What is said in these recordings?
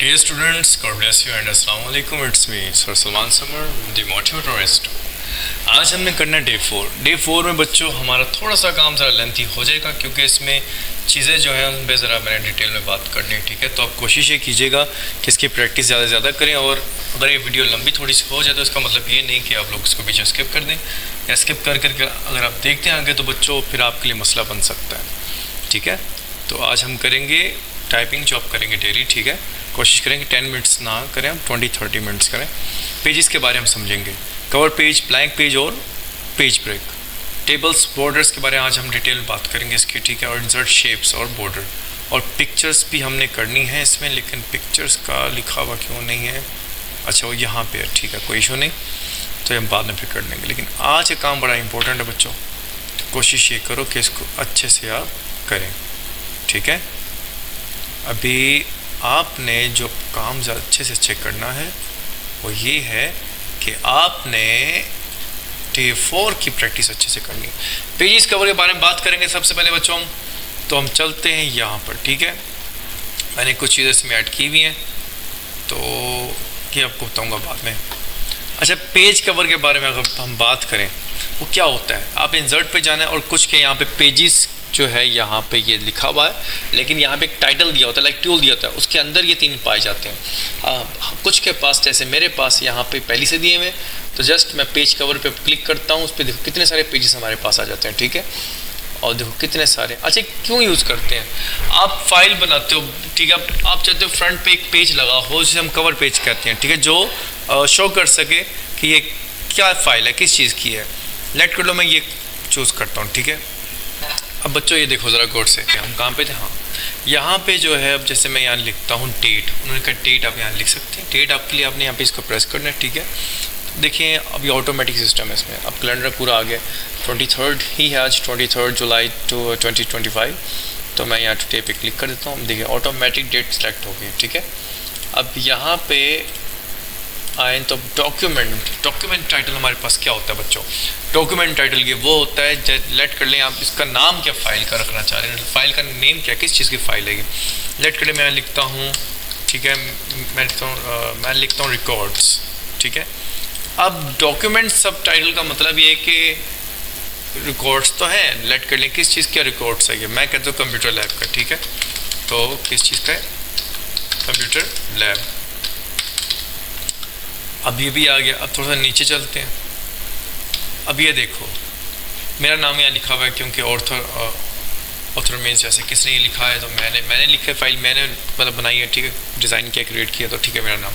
Dear students, God bless you and Assalamu alaikum. It's me, Sir Salman Samar, the motivator. आज हमने करना है day 4 में बच्चों हमारा थोड़ा सा काम ज़रा लेंथी हो जाएगा क्योंकि इसमें चीज़ें जो हैं उन पर ज़रा मैंने डिटेल में बात करनी है, ठीक है। तो आप कोशिश ये कीजिएगा कि इसकी प्रैक्टिस ज़्यादा से ज़्यादा करें, और अगर ये वीडियो लंबी थोड़ी सी हो जाए तो इसका मतलब ये नहीं कि आप लोग इसको पीछे स्किप कर दें, या स्किप कर करके अगर आप देखते हैं आगे तो बच्चों फिर आपके लिए मसला बन सकता है, ठीक है। तो आज हम करेंगे टाइपिंग जो आप करेंगे डेली, ठीक है। कोशिश करेंगे 10 मिनट्स ना करें, हम 20-30 मिनट्स करें। पेजेस के बारे में समझेंगे, कवर पेज, ब्लैंक पेज और पेज ब्रेक, टेबल्स, बॉर्डर्स के बारे में आज हम डिटेल में बात करेंगे इसकी, ठीक है। और इंसर्ट शेप्स और बॉर्डर, और पिक्चर्स भी हमने करनी है इसमें, लेकिन पिक्चर्स का लिखा हुआ क्यों नहीं है, अच्छा वो यहाँ पे है, ठीक है, कोई इशू नहीं, तो हम बाद में फिर कर लेंगे। लेकिन आज का काम बड़ा इंपॉर्टेंट है बच्चों, तो कोशिश ये करो कि इसको अच्छे से आप करें, ठीक है। अभी आपने जो काम ज़्यादा अच्छे से चेक करना है वो ये है कि आपने डे 4 की प्रैक्टिस अच्छे से करनी है। पेजेस कवर के बारे में बात करेंगे सबसे पहले बच्चों हम, तो हम चलते हैं यहाँ पर, ठीक है। मैंने कुछ चीज़ें इसमें ऐड की हुई हैं तो ये आपको बताऊँगा बाद में। अच्छा, पेज कवर के बारे में अगर हम बात करें वो क्या होता है, आप इंसर्ट पे जाना है और कुछ के यहाँ पे पेजेस जो है यहाँ पे ये लिखा हुआ है, लेकिन यहाँ पे एक टाइटल दिया होता है, लाइक ट्यूल दिया होता है, उसके अंदर ये 3 पाए जाते हैं। कुछ के पास, जैसे मेरे पास यहाँ पे पहले से दिए हुए, तो जस्ट मैं पेज कवर पे क्लिक करता हूँ, उस पर देखो कितने सारे पेजेस हमारे पास आ जाते हैं, ठीक है। और देखो कितने सारे। अच्छा, क्यों यूज़ करते हैं, आप फाइल बनाते हो, ठीक है, आप चाहते हो फ्रंट पे एक पेज लगा हो जिसे हम कवर पेज कहते हैं, ठीक है, जो शो कर सके कि ये क्या फाइल है, किस चीज़ की है। लेट कर लो मैं ये चूज़ करता हूँ, ठीक है। अब बच्चों ये देखो ज़रा गौर से, हम कहाँ पे थे, हाँ यहाँ पे जो है, अब जैसे मैं यहाँ लिखता हूँ डेट, उन्होंने कहा डेट आप यहाँ लिख सकते हैं, डेट आपके लिए आपने यहाँ पे इसको प्रेस करना है, ठीक है। देखिए अब ये ऑटोमेटिक सिस्टम है इसमें, अब कैलेंडर पूरा आ गया, 23 ही है आज, 23 जुलाई 2025, तो मैं यहाँ टुडे पे क्लिक कर देता हूँ। देखिए ऑटोमेटिक डेट सेलेक्ट हो गई, ठीक है। अब यहाँ पे आए तो डॉक्यूमेंट टाइटल हमारे पास क्या होता है बच्चों, डॉक्यूमेंट टाइटल ये वो होता है, लेट कर लें आप इसका नाम क्या फाइल का रखना चाह रहे हैं, फाइल का नेम क्या, किस चीज़ की फाइल है ये। लेट कर लें मैं लिखता हूँ, ठीक है, मैं लिखता हूँ रिकॉर्ड्स, ठीक है। अब डॉक्यूमेंट सब टाइटल का मतलब ये है कि रिकॉर्ड्स तो हैं, लेट कर लें किस चीज़ का रिकॉर्ड्स है ये, मैं कहता हूँ कंप्यूटर लैब का, ठीक है। तो किस चीज़ का है, कंप्यूटर लैब। अब ये भी आ गया। अब थोड़ा सा नीचे चलते हैं, अब ये देखो मेरा नाम यहाँ लिखा हुआ है क्योंकि ऑथर मीन्स जैसे किसने ये लिखा है, तो मैंने लिखा है, फाइल मैंने मतलब बनाई है, ठीक है, डिज़ाइन किया, क्रिएट किया, तो ठीक है मेरा नाम।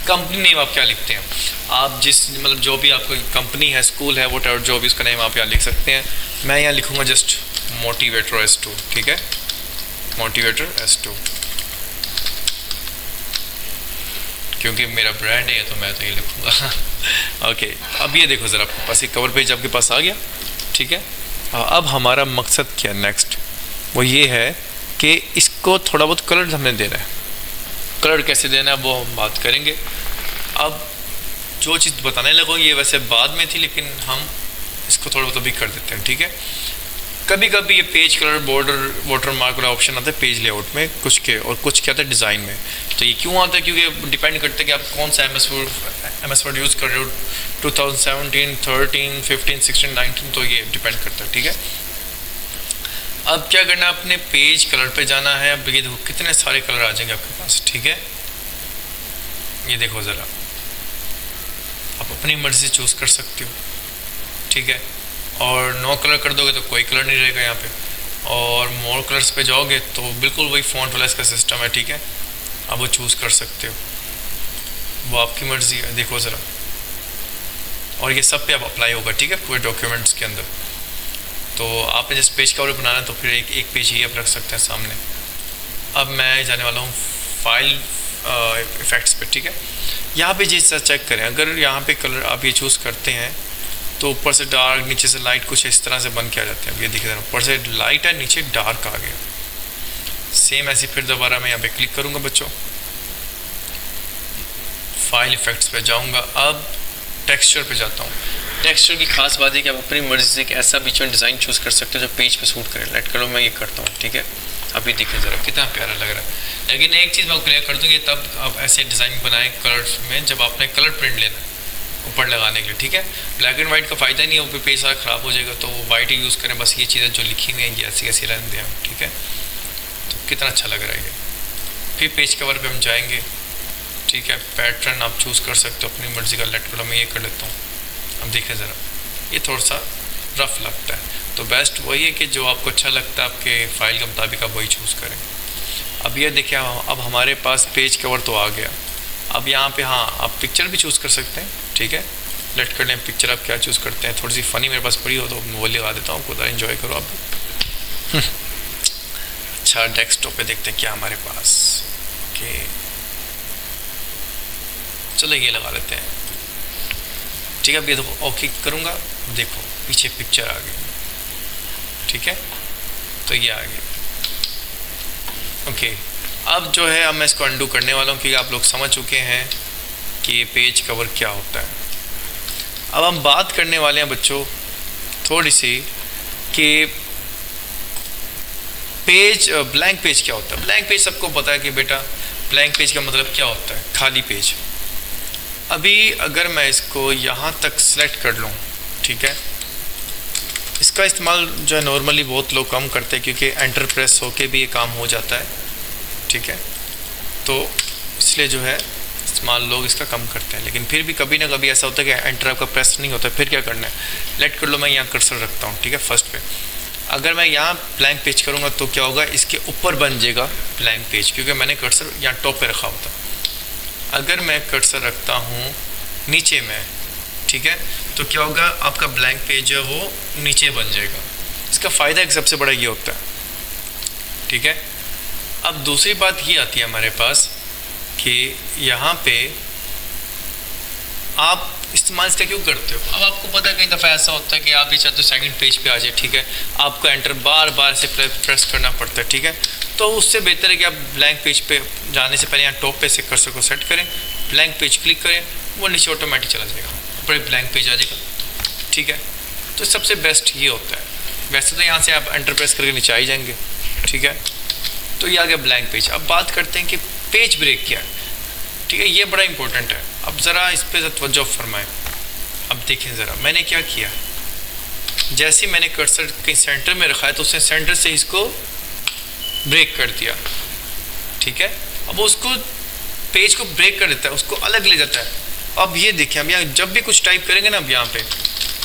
कंपनी नेम आप क्या लिखते हैं, आप जिस मतलब जो भी आपको कंपनी है, स्कूल है, वो जो भी उसका नेम आप यहाँ लिख सकते हैं। मैं यहाँ लिखूँगा जस्ट मोटिवेटर S2, ठीक है, मोटिवेटर S2, क्योंकि मेरा ब्रांड है तो मैं तो ये लिखूँगा। ओके, अब ये देखो ज़रा आपके पास एक कवर पेज आपके पास आ गया, ठीक है। अब हमारा मकसद क्या नेक्स्ट, वो ये है कि इसको थोड़ा बहुत कलर हमने देना है। कलर कैसे देना है वो हम बात करेंगे। अब जो चीज़ बताने लगो ये वैसे बाद में थी, लेकिन हम इसको थोड़ा बहुत अभी कर देते हैं, ठीक है। कभी कभी ये page colour, border, water mark वाला ऑप्शन आता है पेज लेआउट में कुछ के, और कुछ क्या आता है डिज़ाइन में। तो ये क्यों आता है, क्योंकि डिपेंड करता है कि आप कौन सा MS वर्ड यूज़ कर रहे हो, 2017, 13, 15, 16, 19, तो ये डिपेंड करता है, ठीक है। अब क्या करना है, अपने पेज कलर पे जाना है। अब ये देखो कितने सारे कलर आ जाएंगे आपके पास, ठीक है। ये देखो ज़रा, आप अपनी मर्ज़ी से चूज़ कर सकते हो, ठीक है। और नो कलर कर दोगे तो कोई कलर नहीं रहेगा यहाँ पे, और मोर कलर्स पे जाओगे तो बिल्कुल वही फ़ॉन्ट वाला इसका सिस्टम है, ठीक है। आप वो चूज़ कर सकते हो, वो आपकी मर्ज़ी है, देखो ज़रा। और ये सब पे अब अप्लाई होगा, ठीक है, पूरे डॉक्यूमेंट्स के अंदर। तो आपने जिस पेज कवर बनाना है तो फिर एक पेज ही आप रख सकते हैं सामने। अब मैं जाने वाला हूँ फाइल इफ़ेक्ट्स पे, ठीक है। यहाँ पे जिस तरह चेक करें, अगर यहाँ पे कलर आप ये चूज़ करते हैं तो ऊपर से डार्क, नीचे से लाइट, कुछ इस तरह से बन के आ जाते हैं। अब ये देखिए ऊपर से लाइट है, नीचे डार्क आ गया। सेम ऐसे फिर दोबारा मैं यहाँ पे क्लिक करूँगा बच्चों, फाइल इफ़ेक्ट्स पे जाऊँगा। अब टेक्सचर पे जाता हूँ। टेक्सचर की खास बात है कि आप अपनी मर्ज़ी से एक ऐसा बीच में डिज़ाइन चूज़ कर सकते हो जो पेज पे सूट करे। लेट करो मैं ये करता हूँ, ठीक है। अभी देखिए ज़रा कितना प्यारा लग रहा है। लेकिन एक चीज़ मैं क्लियर कर दूँ, ये तब आप ऐसे डिज़ाइन बनाएं कलर्स में जब आपने कलर प्रिंट लेना है ऊपर लगाने के लिए, ठीक है। ब्लैक एंड वाइट का फ़ायदा नहीं है, वो पेज सारा ख़राब हो जाएगा, तो वाइट ही यूज़ करें। बस ये चीज़ें जो लिखी हुई हैं ये ऐसी ऐसी रहने दें हम, ठीक है। तो कितना अच्छा लग रहा है ये। फिर पेज कवर पे हम जाएंगे, ठीक है। पैटर्न आप चूज़ कर सकते हो अपनी मर्ज़ी का। लेट करो मैं ये कर लेता हूँ। अब देखिए ज़रा, ये थोड़ा सा रफ़ लगता है, तो बेस्ट वही है कि जो आपको अच्छा लगता है आपके फ़ाइल के मुताबिक आप वही चूज़ करें। अब ये देखिए, अब हमारे पास पेज कवर तो आ गया। अब यहाँ पे हाँ आप पिक्चर भी चूज़ कर सकते हैं, ठीक है। लेट कर लें पिक्चर, आप क्या चूज़ करते हैं। थोड़ी सी फ़नी मेरे पास पड़ी हो तो वो लगा देता हूँ, खुदा एंजॉय करो आप भी। अच्छा, डेस्कटॉप पे देखते हैं क्या हमारे पास। ओके, चलो ये लगा लेते हैं, ठीक है। अब ये देखो ओके करूँगा, देखो पीछे पिक्चर आ गई, ठीक है। तो ये आ गई, ओके। अब जो है अब मैं इसको अंडू करने वाला हूँ, क्योंकि आप लोग समझ चुके हैं कि ये पेज कवर क्या होता है। अब हम बात करने वाले हैं बच्चों थोड़ी सी कि पेज ब्लैंक पेज क्या होता है। ब्लैंक पेज सबको पता है कि बेटा ब्लैंक पेज का मतलब क्या होता है, खाली पेज। अभी अगर मैं इसको यहाँ तक सेलेक्ट कर लूँ, ठीक है। इसका इस्तेमाल जो है नॉर्मली बहुत लोग कम करते हैं, क्योंकि एंटर प्रेस होके भी ये काम हो जाता है, ठीक है। तो इसलिए जो है इस्तेमाल लोग इसका कम करते हैं। लेकिन फिर भी कभी ना कभी ऐसा होता है कि एंटर आपका प्रेस नहीं होता, फिर क्या करना है, लेट कर लो मैं यहाँ कर्सर रखता हूँ, ठीक है, फर्स्ट पे। अगर मैं यहाँ ब्लैंक पेज करूँगा तो क्या होगा, इसके ऊपर बन जाएगा ब्लैंक पेज, क्योंकि मैंने कर्सर यहाँ टॉप पे रखा होता। अगर मैं कर्सर रखता हूँ नीचे में, ठीक है, तो क्या होगा, आपका ब्लैंक पेज जो है वो नीचे बन जाएगा। इसका फ़ायदा एक सबसे बड़ा ये होता है, ठीक है। अब दूसरी बात ये आती है हमारे पास कि यहाँ पे आप इस्तेमाल इसका क्यों करते हो। अब आपको पता है कई दफ़ा ऐसा होता है कि आप ये चाहते हो सेकंड पेज पे आ जाए, ठीक है, आपको एंटर बार बार से प्रेस करना पड़ता है, ठीक है। तो उससे बेहतर है कि आप ब्लैंक पेज पे जाने से पहले यहाँ टॉप पे से कर्सर को सेट करें, ब्लैंक पेज क्लिक करें, वो नीचे ऑटोमेटिक चला जाएगा, ऊपर ब्लैंक पेज आ जाएगा, ठीक है। तो सबसे बेस्ट ये होता है। वैसे तो यहाँ से आप एंटर प्रेस करके नीचे आ ही जाएंगे, ठीक है। तो ये आ गया ब्लैंक पेज। अब बात करते हैं कि पेज ब्रेक क्या है, ठीक है। ये बड़ा इंपॉर्टेंट है। अब ज़रा इस पर तवज्जो फरमाएं। अब देखें ज़रा, मैंने क्या किया, जैसे ही मैंने कर्सर कहीं सेंटर में रखा है तो उसने सेंटर से इसको ब्रेक कर दिया, ठीक है। अब उसको पेज को ब्रेक कर देता है, उसको अलग ले जाता है। अब ये देखिए, हम यहाँ जब भी कुछ टाइप करेंगे ना, अब यहाँ पे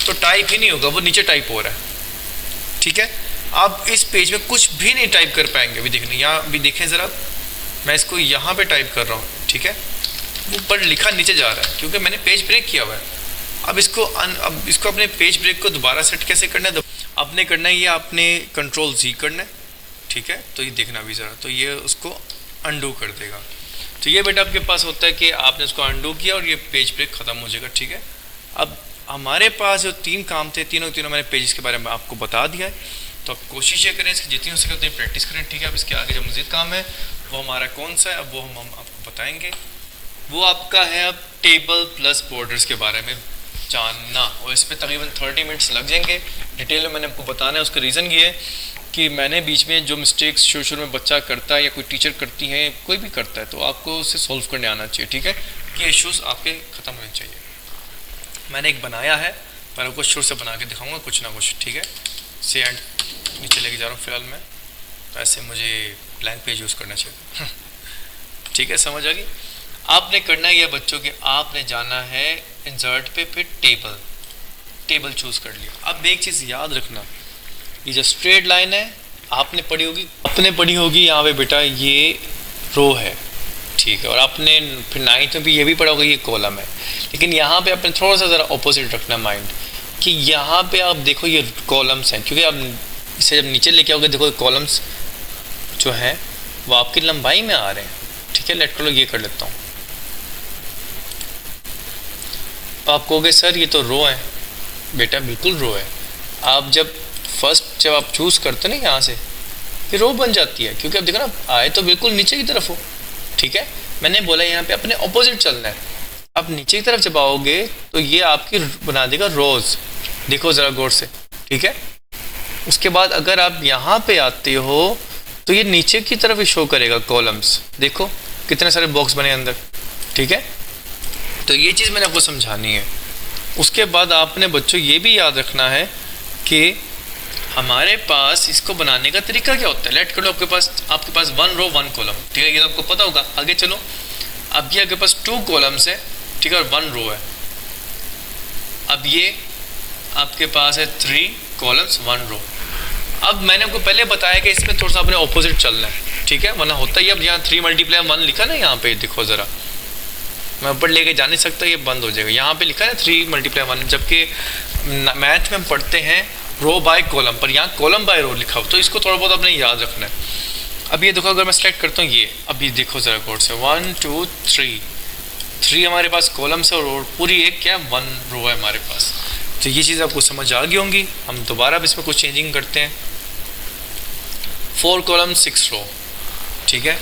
तो टाइप ही नहीं होगा, वो नीचे टाइप हो रहा है, ठीक है। आप इस पेज में कुछ भी नहीं टाइप कर पाएंगे। अभी देखने, यहाँ भी देखें ज़रा, मैं इसको यहाँ पे टाइप कर रहा हूँ, ठीक है, वो पर लिखा नीचे जा रहा है क्योंकि मैंने पेज ब्रेक किया हुआ है। अब इसको अपने पेज ब्रेक को दोबारा सेट कैसे करना है, आपने करना है ये, आपने कंट्रोल Z करना है, ठीक है। तो ये देखना भी ज़रा, तो ये उसको अंडू कर देगा। तो ये बेटा आपके पास होता है कि आपने उसको अंडू किया और ये पेज ब्रेक ख़त्म हो जाएगा, ठीक है। अब हमारे पास जो 3 काम थे, तीनों मैंने पेजेस के बारे में आपको बता दिया है। तो आप कोशिश ये करें इसकी जितनी हो सके उतनी प्रैक्टिस करें, ठीक है। अब इसके आगे जो मज़ीद काम है वो हमारा कौन सा है, अब वो हम आपको बताएंगे। वो आपका है अब टेबल प्लस बॉर्डर्स के बारे में जानना, और इस पर तकरीबन 30 मिनट्स लग जाएंगे। डिटेल में मैंने आपको बताना है। उसका रीज़न ये है कि मैंने बीच में जो मिस्टेक्स शुरू में बच्चा करता है या कोई टीचर करती है, कोई भी करता है, तो आपको उसे सॉल्व करने आना चाहिए, ठीक है। ये इश्यूज़ आपके ख़त्म होने चाहिए। मैंने एक बनाया है, पर आपको शुरू से बना के दिखाऊँगा कुछ ना कुछ, ठीक है। से एंड नीचे लेके जा रहा हूँ फ़िलहाल मैं, तो ऐसे मुझे ब्लैंक पेज यूज़ करना चाहिए, ठीक है। समझ आ गई। आपने करना है यह बच्चों के, आपने जाना है इंसर्ट पे, फिर टेबल चूज़ कर लिया। अब एक चीज़ याद रखना, ये जो स्ट्रेट लाइन है आपने पढ़ी होगी यहाँ पे बेटा, ये रो है, ठीक है। और आपने फिर 9th में भी ये भी पढ़ा होगा, ये कॉलम है। लेकिन यहाँ पे आपने थोड़ा सा ज़रा ऑपोजिट रखना माइंड, कि यहाँ पे आप देखो ये कॉलम्स हैं, क्योंकि आप इसे जब नीचे लेके आओगे देखो कॉलम्स जो हैं वो आपकी लंबाई में आ रहे हैं, ठीक है। लेट कर लो, ये कर लेता हूँ। आप कहोगे सर ये तो रो है, बेटा बिल्कुल रो है। आप जब आप चूज़ करते ना यहाँ से, ये रो बन जाती है, क्योंकि आप देखो ना आए तो बिल्कुल नीचे की तरफ हो, ठीक है। मैंने बोला यहाँ पे अपने ऑपोजिट चलना है। आप नीचे की तरफ जब आओगे तो ये आपकी बना देगा रोज़, देखो ज़रा गौर से, ठीक है। उसके बाद अगर आप यहाँ पे आते हो तो ये नीचे की तरफ ही शो करेगा कॉलम्स। देखो कितने सारे बॉक्स बने अंदर, ठीक है। तो ये चीज़ मैंने आपको समझानी है। उसके बाद आपने बच्चों ये भी याद रखना है कि हमारे पास इसको बनाने का तरीका क्या होता है। लेट करो आपके पास 1 रो 1 कॉलम, ठीक है, ये तो आपको पता होगा। आगे चलो, अब ये आपके पास 2 कॉलम्स है, ठीक है, और 1 रो है। अब ये आपके पास है 3 कॉलम्स 1 रो। अब मैंने आपको पहले बताया कि इसमें थोड़ा सा अपने ऑपोजिट चलना है, ठीक है, वरना होता ही। अब यहाँ 3 × 1 लिखा ना, यहाँ पे देखो ज़रा, मैं ऊपर लेके जा नहीं सकता, ये बंद हो जाएगा। यहाँ पे लिखा है 3 × 1, जबकि मैथ में हम पढ़ते हैं रो बाय कॉलम, पर यहाँ कॉलम बाय रो लिखा हो, तो इसको थोड़ा बहुत आपने याद रखना है। अब ये देखो, अगर मैं सेलेक्ट करता हूँ ये, अब ये देखो ज़रा गौर से, 1 2 3 हमारे पास कॉलम्स है और पूरी एक क्या 1 रो है हमारे पास। तो ये चीज़ आपको समझ आ गई होंगी। हम दोबारा अब इसमें कुछ चेंजिंग करते हैं। 4 कॉलम 6 रो, ठीक है।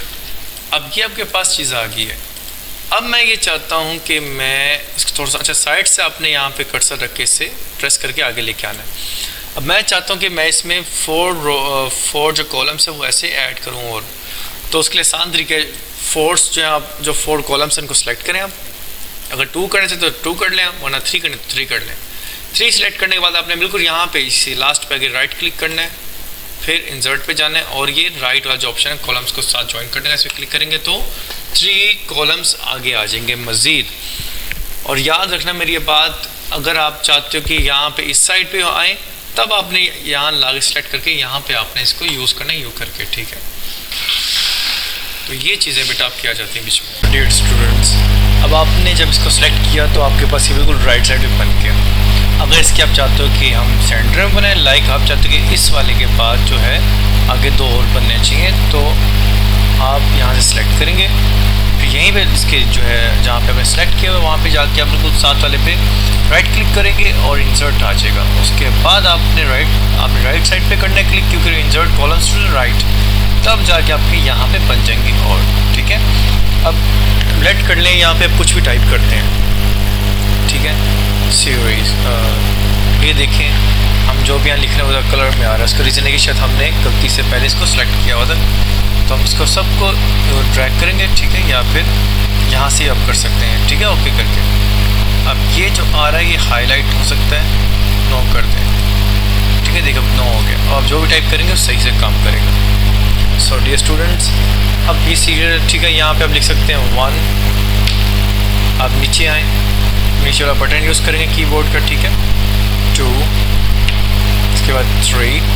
अब ये आपके पास चीज़ आ गई है। अब मैं ये चाहता हूँ कि मैं इसको थोड़ा सा अच्छा साइड से आपने यहाँ पे कर्सर रख के इसे प्रेस करके आगे लेके आना है। अब मैं चाहता हूँ कि मैं इसमें 4 जो कॉलम्स है वो ऐसे ऐड करूँ, और तो उसके लिए आसान तरीके 4 जो है, आप जो 4 कॉलम्स हैं उनको सेलेक्ट करें। आप अगर 2 करने से तो 2 कर लें, वरना 3 करने तो 3 कर लें। 3 सेलेक्ट करने के बाद आपने बिल्कुल यहाँ पे इसी लास्ट पे आगे राइट क्लिक करना है, फिर इंसर्ट पे जाना है, और ये राइट वाला जो ऑप्शन है कॉलम्स को साथ ज्वाइन करने का, इस पर क्लिक करेंगे तो 3 कॉलम्स आगे आ जाएंगे मज़ीद। और याद रखना मेरी ये बात, अगर आप चाहते हो कि यहाँ पे इस साइड पे आए, तब आपने यहाँ लागे सेलेक्ट करके यहाँ पे आपने इसको यूज़ करना है, यू करके, ठीक है। तो ये चीज़ें बेटा आपकी आ जाती हैं बीच में। डियर स्टूडेंट्स, अब आपने जब इसको सेलेक्ट किया तो आपके पास ये बिल्कुल राइट साइड पे बन गया। अगर इसके आप चाहते हो कि हम सेंटर में बनाए, लाइक आप चाहते हो कि इस वाले के बाद जो है आगे 2 और बनने चाहिए, तो आप यहाँ से सिलेक्ट करेंगे, फिर यहीं पे इसके जो है जहाँ पे आपने सेलेक्ट किया हुआ वहाँ पे जाके आप बिल्कुल साथ वाले पे राइट क्लिक करेंगे और इंसर्ट आ जाएगा। उसके बाद आपने राइट साइड पे करना है क्लिक, क्योंकि इंसर्ट कॉलम्स टू राइट, तब जाके आपके यहाँ पे बन जाएंगे। और ठीक है, अब लेट कर लें, यहाँ पे आप कुछ भी टाइप करते हैं, ठीक है, सीरीज। ये देखें, हम जो भी यहाँ लिख रहे हैं वो कलर में आ रहा है। उसका रीज़न है कि शायद हमने गलती से पहले इसको सेलेक्ट किया हुआ था, तो हम इसको सबको ड्रैग करेंगे, ठीक है, या फिर यहाँ से आप कर सकते हैं, ठीक है, ओके करके। अब ये जो आ रहा है ये हाईलाइट हो सकता है, नो कर दें, ठीक है, देखो नो हो गया। और आप जो भी टाइप करेंगे वो सही से काम करेगा। सो डियर स्टूडेंट्स, अब ये सीरियल, ठीक है, यहाँ पे आप लिख सकते हैं 1, आप नीचे आएँ, नीचे वाला बटन यूज़ करेंगे कीबोर्ड का, ठीक है, 2, इसके बाद 3,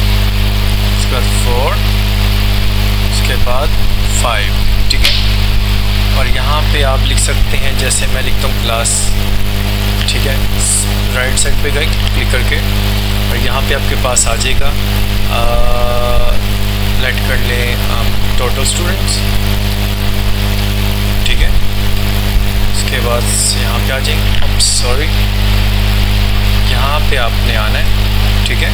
इसके बाद 4, उसके बाद 5, ठीक है। और यहाँ पे आप लिख सकते हैं, जैसे मैं लिखता हूँ क्लास, ठीक है, राइट साइड पे गए क्लिक करके, और यहाँ पे आपके पास आ जाएगा, लेट कर ले टोटल स्टूडेंट्स, ठीक है। उसके बाद यहाँ पे आ जाएंगे, अब सॉरी, यहाँ पे आपने आना है, ठीक है,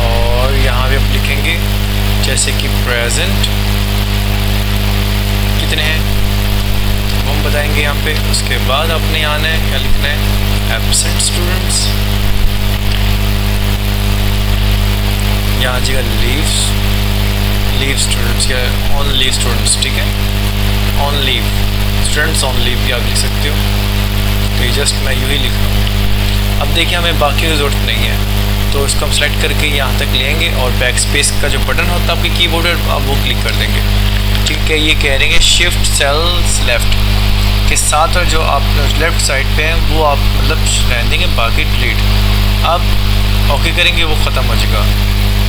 और यहाँ पे आप लिखेंगे जैसे कि प्रेजेंट कितने हैं वो हम बताएंगे यहाँ पे। उसके बाद आपने आना है, क्या लिखना है, एब्सेंट स्टूडेंट्स, यहाँ आ जाएगा लीव स्टूडेंट्स या ऑन लीव स्टूडेंट्स, ठीक है, on leave students, on leave भी आप लिख सकते हो। तो ये जस्ट मैं यूँ ही लिख रहा हूँ। अब देखिए हमें बाकी की ज़रूरत नहीं है, तो इसको हम सेलेक्ट करके यहाँ तक लेंगे, और बैक स्पेस का जो बटन होता है आपके कीबोर्ड पर, आप वो क्लिक कर देंगे, ठीक है। ये कह रहे हैं शिफ्ट सेल्स लेफ्ट के साथ, और जो आप लेफ्ट साइड पे हैं वो आप मतलब रहने देंगे, बाकी डिलीट। अब ओके करेंगे, वो ख़त्म हो जाएगा।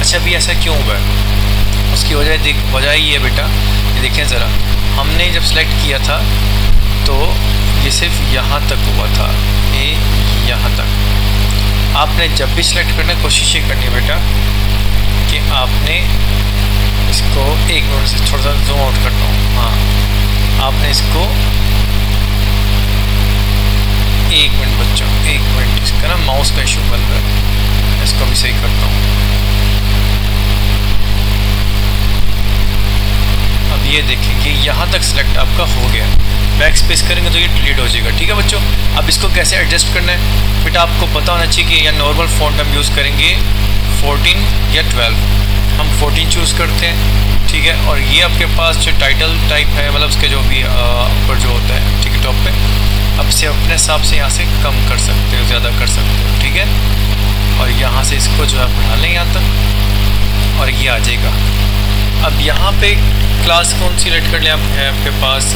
अच्छा, अभी ऐसा क्यों हुआ है? उसकी वजह ये है बेटा, ये देखें ज़रा, हमने जब सेलेक्ट किया था तो ये सिर्फ यहाँ तक हुआ था, ये यहाँ तक। आपने जब भी सिलेक्ट करने की कोशिश ये करनी है बेटा कि आपने इसको एक मिनट से थोड़ा सा जूम आउट करता हूँ, हाँ, आपने इसको 1 मिनट बच्चों, 1 मिनट, इसका ना माउस का इशू बन रहा है, इसको भी सही करता हूँ। अब ये देखें कि यहाँ तक सिलेक्ट आपका हो गया, बैक स्पेस करेंगे तो ये डिलीट हो जाएगा, ठीक है बच्चों। अब इसको कैसे एडजस्ट करना है बेटा, आपको पता होना चाहिए कि या नॉर्मल फ़ॉन्ट हम यूज़ करेंगे 14 या 12, हम 14 चूज़ करते हैं, ठीक ठीक है। और ये आपके पास जो टाइटल टाइप है, मतलब उसके जो भी ऊपर जो होता है, ठीक है, टॉप पे, अब इसे अपने हिसाब से यहाँ से कम कर सकते हो, ज़्यादा कर सकते हो, ठीक है। और यहाँ से इसको जो है बढ़ा लें यहाँ तक, और ये आ जाएगा। अब यहाँ पे क्लास कौन सी रेड कर लें आप, है आपके पास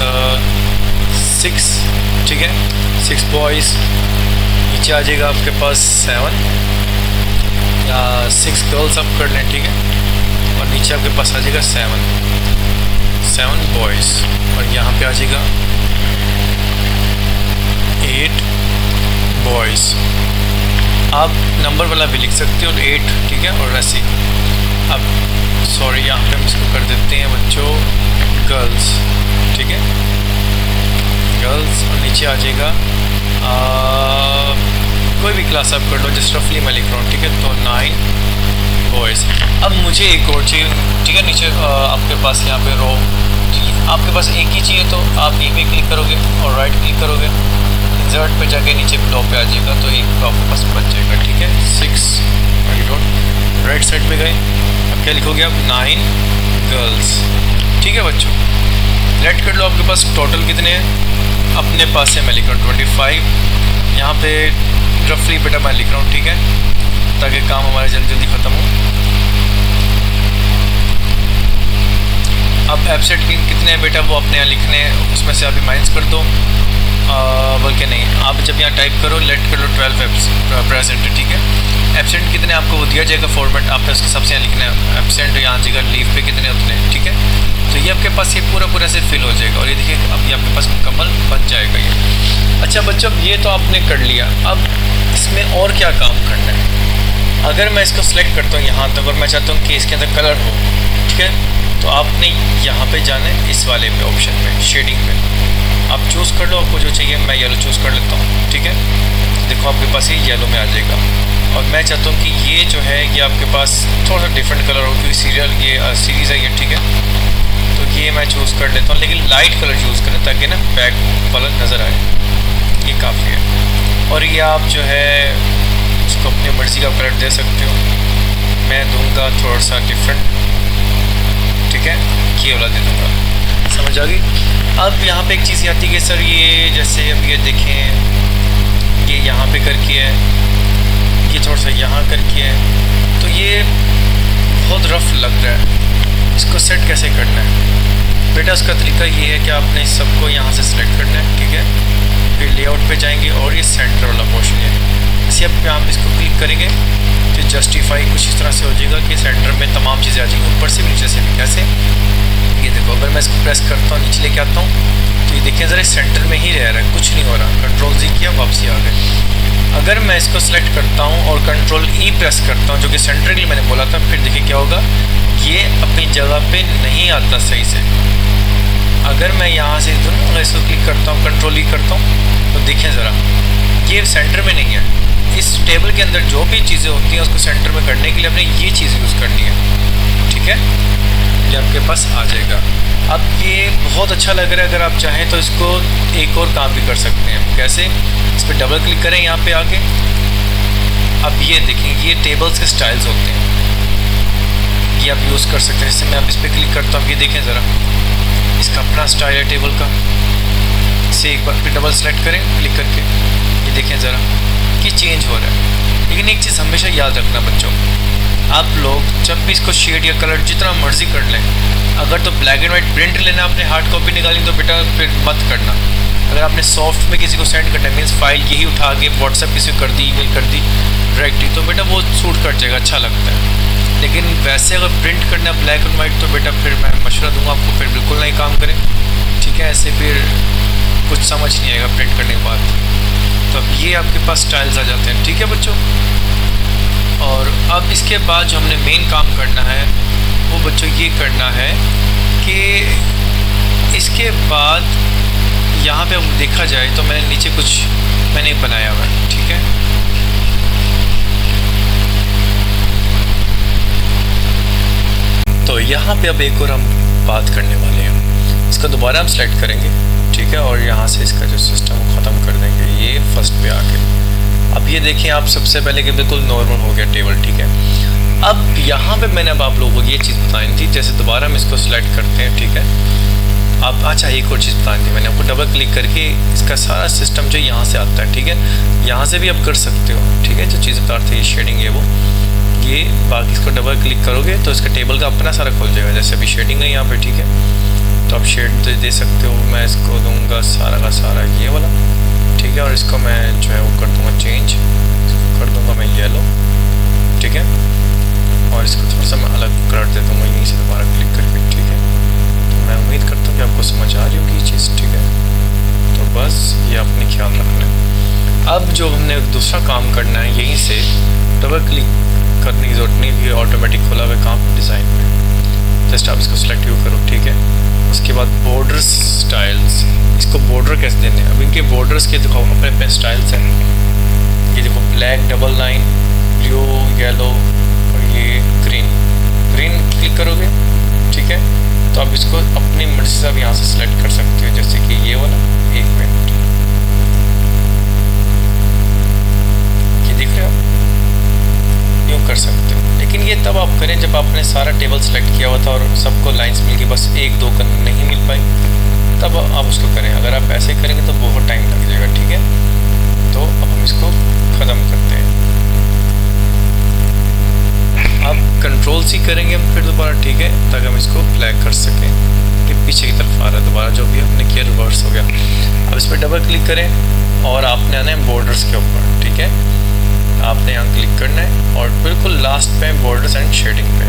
6, ठीक है, 6 बॉयज़। नीचे आ जाएगा आपके पास 7 या 6 गर्ल्स आप कर लें, ठीक है। और नीचे आपके पास आ जाएगा 7 बॉयज़, और यहाँ पे आ जाएगा 8 बॉयज़। आप नंबर वाला भी लिख सकते हो, 8, ठीक है। और ऐसे अब सॉरी, यहाँ पे हम इसको कर देते हैं बच्चों गर्ल्स, ठीक है, गर्ल्स। और नीचे आ जाएगा कोई भी क्लास आप कर लो, जस्ट रफली मैं लिख रहा हूँ, ठीक है। तो 9 बॉयज़। अब मुझे एक और चाहिए, ठीक है। नीचे आपके पास यहाँ पे रो, आपके पास एक ही चाहिए तो आप ये पे क्लिक करोगे और राइट क्लिक करोगे, इंसर्ट पे जाके नीचे टॉप पे आ जाएगा, तो एक आपके पास बच जाएगा, ठीक है। 6 राइट साइड पे गए, अब क्या लिखोगे आप, 9 गर्ल्स, ठीक है बच्चों। लेट कर लो, आपके पास टोटल कितने हैं, अपने पास से मैं लिख रहा हूँ 25। यहाँ पे रफली बेटा मैं लिख रहा हूँ, ठीक है, ताकि काम हमारा जल्दी जल्दी ख़त्म हो। अब एब्सेंट कितने हैं बेटा, वो अपने यहाँ लिखने हैं, उसमें से अभी माइनस कर दो, बल्कि नहीं, आप जब यहाँ टाइप करो लेट कर लो 12 प्रेजेंट, ठीक है। एब्सेंट कितने आपको वो दिया जाएगा फॉर्मेट, आपने उसके सबसे यहाँ लिखना है एब्सेंट, यहाँ जगह लीव पे कितने उतने, ठीक है। तो ये आपके पास ये पूरा से फिल हो जाएगा, और ये देखिए अब ये आपके पास मुकम्मल बन जाएगा ये। अच्छा बच्चों, अब ये तो आपने कर लिया, अब इसमें और क्या काम करना है। अगर मैं इसको सिलेक्ट करता हूँ यहाँ तक, और मैं चाहता हूँ कि इसके अंदर कलर हो, ठीक है, तो आपने यहाँ पे जाना है इस वाले पे, ऑप्शन पे, शेडिंग पे, आप चूज़ कर लो आपको जो चाहिए। मैं येलो चूज़ कर लेता हूँ, ठीक है। देखो आपके पास ये येलो में आ जाएगा, और मैं चाहता हूँ कि ये जो है ये आपके पास थोड़ा सा डिफरेंट कलर हो, क्योंकि ये सीरीज़ है ये, ठीक है। तो ये मैं चूज़ कर लेता हूँ, लेकिन लाइट कलर चूज़ करें ताकि ना बैक कलर नज़र आए, ये काफ़ी है। और ये आप जो है उसको अपनी मर्ज़ी का कलर दे सकते हो, मैं दूँगा थोड़ा सा डिफरेंट, ठीक है, ये वाला दे दूँगा, समझ आ गई। अब यहाँ पे एक चीज़ आती है कि सर ये जैसे अब ये देखें, ये यहाँ पे करके है, ये थोड़ा सा यहाँ करके है, तो ये बहुत रफ लग रहा है, इसको सेट कैसे करना है बेटा। उसका तरीका ये है कि आपने सबको यहाँ से सिलेक्ट करना है, ठीक है, फिर लेआउट पे जाएंगे और ये सेंटर वाला पोर्शन है, इसी पे आप इसको क्लिक करेंगे तो जस्टिफाई कुछ इस तरह से हो जाएगा कि सेंटर में तमाम चीज़ें आ जाएंगी, ऊपर से भी नीचे से भी। कैसे, ये देखो, अगर मैं इसको प्रेस करता हूँ, नीचे लेके आता हूँ, तो ये देखिए ज़रा सेंटर में ही रह रहा है, कुछ नहीं हो रहा। कंट्रोल जी किया, वापसी आ गए। अगर मैं इसको सिलेक्ट करता हूँ और कंट्रोल ई प्रेस करता हूँ, जो कि सेंटर के लिए मैंने बोला था, फिर देखिए क्या होगा, ये अपनी जगह पे नहीं आता सही से। अगर मैं यहाँ से अगर इसको क्लिक करता हूँ, कंट्रोल ई करता हूँ, तो देखें ज़रा, ये सेंटर में नहीं है। इस टेबल के अंदर जो भी चीज़ें होती हैं उसको सेंटर में करने के लिए अपने ये चीज़ यूज़ करनी है, ठीक है, ये आपके पास आ जाएगा। अब ये बहुत अच्छा लग रहा है, अगर आप चाहें तो इसको एक और काम भी कर सकते हैं। कैसे, इस पर डबल क्लिक करें यहाँ पे आके, अब ये देखें, ये टेबल्स के स्टाइल्स होते हैं, ये आप यूज़ कर सकते हैं। जैसे मैं अब इस पर क्लिक करता हूँ, ये देखें ज़रा, इसका अपना स्टाइल है टेबल का। इसे एक बार फिर डबल सेलेक्ट करें क्लिक करके, ये देखें ज़रा कि चेंज हो रहा है। लेकिन एक चीज़ हमेशा याद रखना बच्चों, आप लोग जब भी इसको शेड या कलर जितना मर्जी कर लें, अगर तो ब्लैक एंड वाइट प्रिंट लेना, आपने हार्ड कॉपी निकाली, तो बेटा फिर मत करना। अगर आपने सॉफ्ट में किसी को सेंड करना, मीन्स फाइल यही उठा के व्हाट्सएप किसी को कर दी, ईमेल कर दी डायरेक्टली, तो बेटा वो सूट कर जाएगा, अच्छा लगता है। लेकिन वैसे अगर प्रिंट करना ब्लैक एंड वाइट, तो बेटा फिर मैं मशवरा दूंगा आपको, फिर बिल्कुल नहीं काम करें, ठीक है। ऐसे फिर कुछ समझ नहीं आएगा प्रिंट करने के बाद। तो अब ये आपके पास स्टाइल्स आ जाते हैं, ठीक है बच्चों। और अब इसके बाद जो हमने मेन काम करना है वो बच्चों ये करना है कि इसके बाद यहाँ पे देखा जाए तो मैंने नीचे कुछ मैंने बनाया हुआ है, ठीक है। तो यहाँ पे अब एक और हम बात करने वाले हैं, इसका दोबारा हम सेलेक्ट करेंगे, ठीक है, और यहाँ से इसका जो सिस्टम वो ख़त्म कर देंगे, ये फर्स्ट पे आके। अब ये देखिए आप सबसे पहले कि बिल्कुल नॉर्मल हो गया टेबल, ठीक है। अब यहाँ पे मैंने अब आप लोगों को ये चीज़ बतानी थी, जैसे दोबारा हम इसको सिलेक्ट करते हैं, ठीक है। आप अच्छा एक और चीज़ बतानी थी मैंने आपको, डबल क्लिक करके इसका सारा सिस्टम जो यहाँ से आता है, ठीक है, यहाँ से भी आप कर सकते हो, ठीक है। जो चीज़ बता रहे थे ये शेडिंग है वो, ये बाकी इसको डबल क्लिक करोगे तो इसका टेबल का अपना सारा खुल जाएगा। जैसे अभी शेडिंग है यहाँ पे, ठीक है, तो आप शेड दे सकते हो। मैं इसको दूंगा सारा का सारा ये वाला, ठीक है, और इसको मैं जो है वो कर दूंगा चेंज, कर दूंगा मैं येलो, ठीक है, और इसको थोड़ा सा मैं अलग कर दे दूँगा यहीं से दोबारा क्लिक करके, ठीक है। तो मैं उम्मीद करता हूँ कि आपको समझ आ रही होगी ये चीज़, ठीक है। तो बस ये आपने ख्याल रखना है। अब जो हमने दूसरा काम करना है, यहीं से डबल क्लिक करने की जरूरत नहीं, ये ऑटोमेटिक खुला हुआ काम डिज़ाइन में, जस्ट आप इसको सेलेक्ट यू करो, ठीक है। उसके बाद बॉर्डर स्टाइल्स, इसको बॉर्डर कैसे देने हैं। अब इनके बॉर्डर्स के दिखाओ अपने अपने स्टाइल्स हैं। ये देखो black double line, blue, yellow और ये ग्रीन। ग्रीन क्लिक करोगे, ठीक है, तो आप इसको अपनी मर्जी से आप यहाँ से सिलेक्ट कर सकते हो, जैसे कि ये वाला। एक मिनट, ये दिख रहे हो, यूँ कर सकते हो। लेकिन ये तब आप करें जब आपने सारा टेबल सेलेक्ट किया हुआ था और सबको लाइंस मिल गई, बस एक दो का नहीं मिल पाई, तब आप उसको करें। अगर आप ऐसे करेंगे तो बहुत टाइम लग जाएगा, ठीक है। तो अब हम इसको ख़त्म करते हैं। अब कंट्रोल सी करेंगे हम फिर दोबारा, ठीक है, ताकि हम इसको फ्लैग कर सकें कि पीछे की तरफ आ रहा है दोबारा, जो भी हमने किया रिवर्स हो गया। अब इस पर डबल क्लिक करें और आपने आना है बॉर्डर्स के ऊपर, ठीक है। आपने यहाँ क्लिक करना है और बिल्कुल लास्ट पे बॉर्डर्स एंड शेडिंग पे।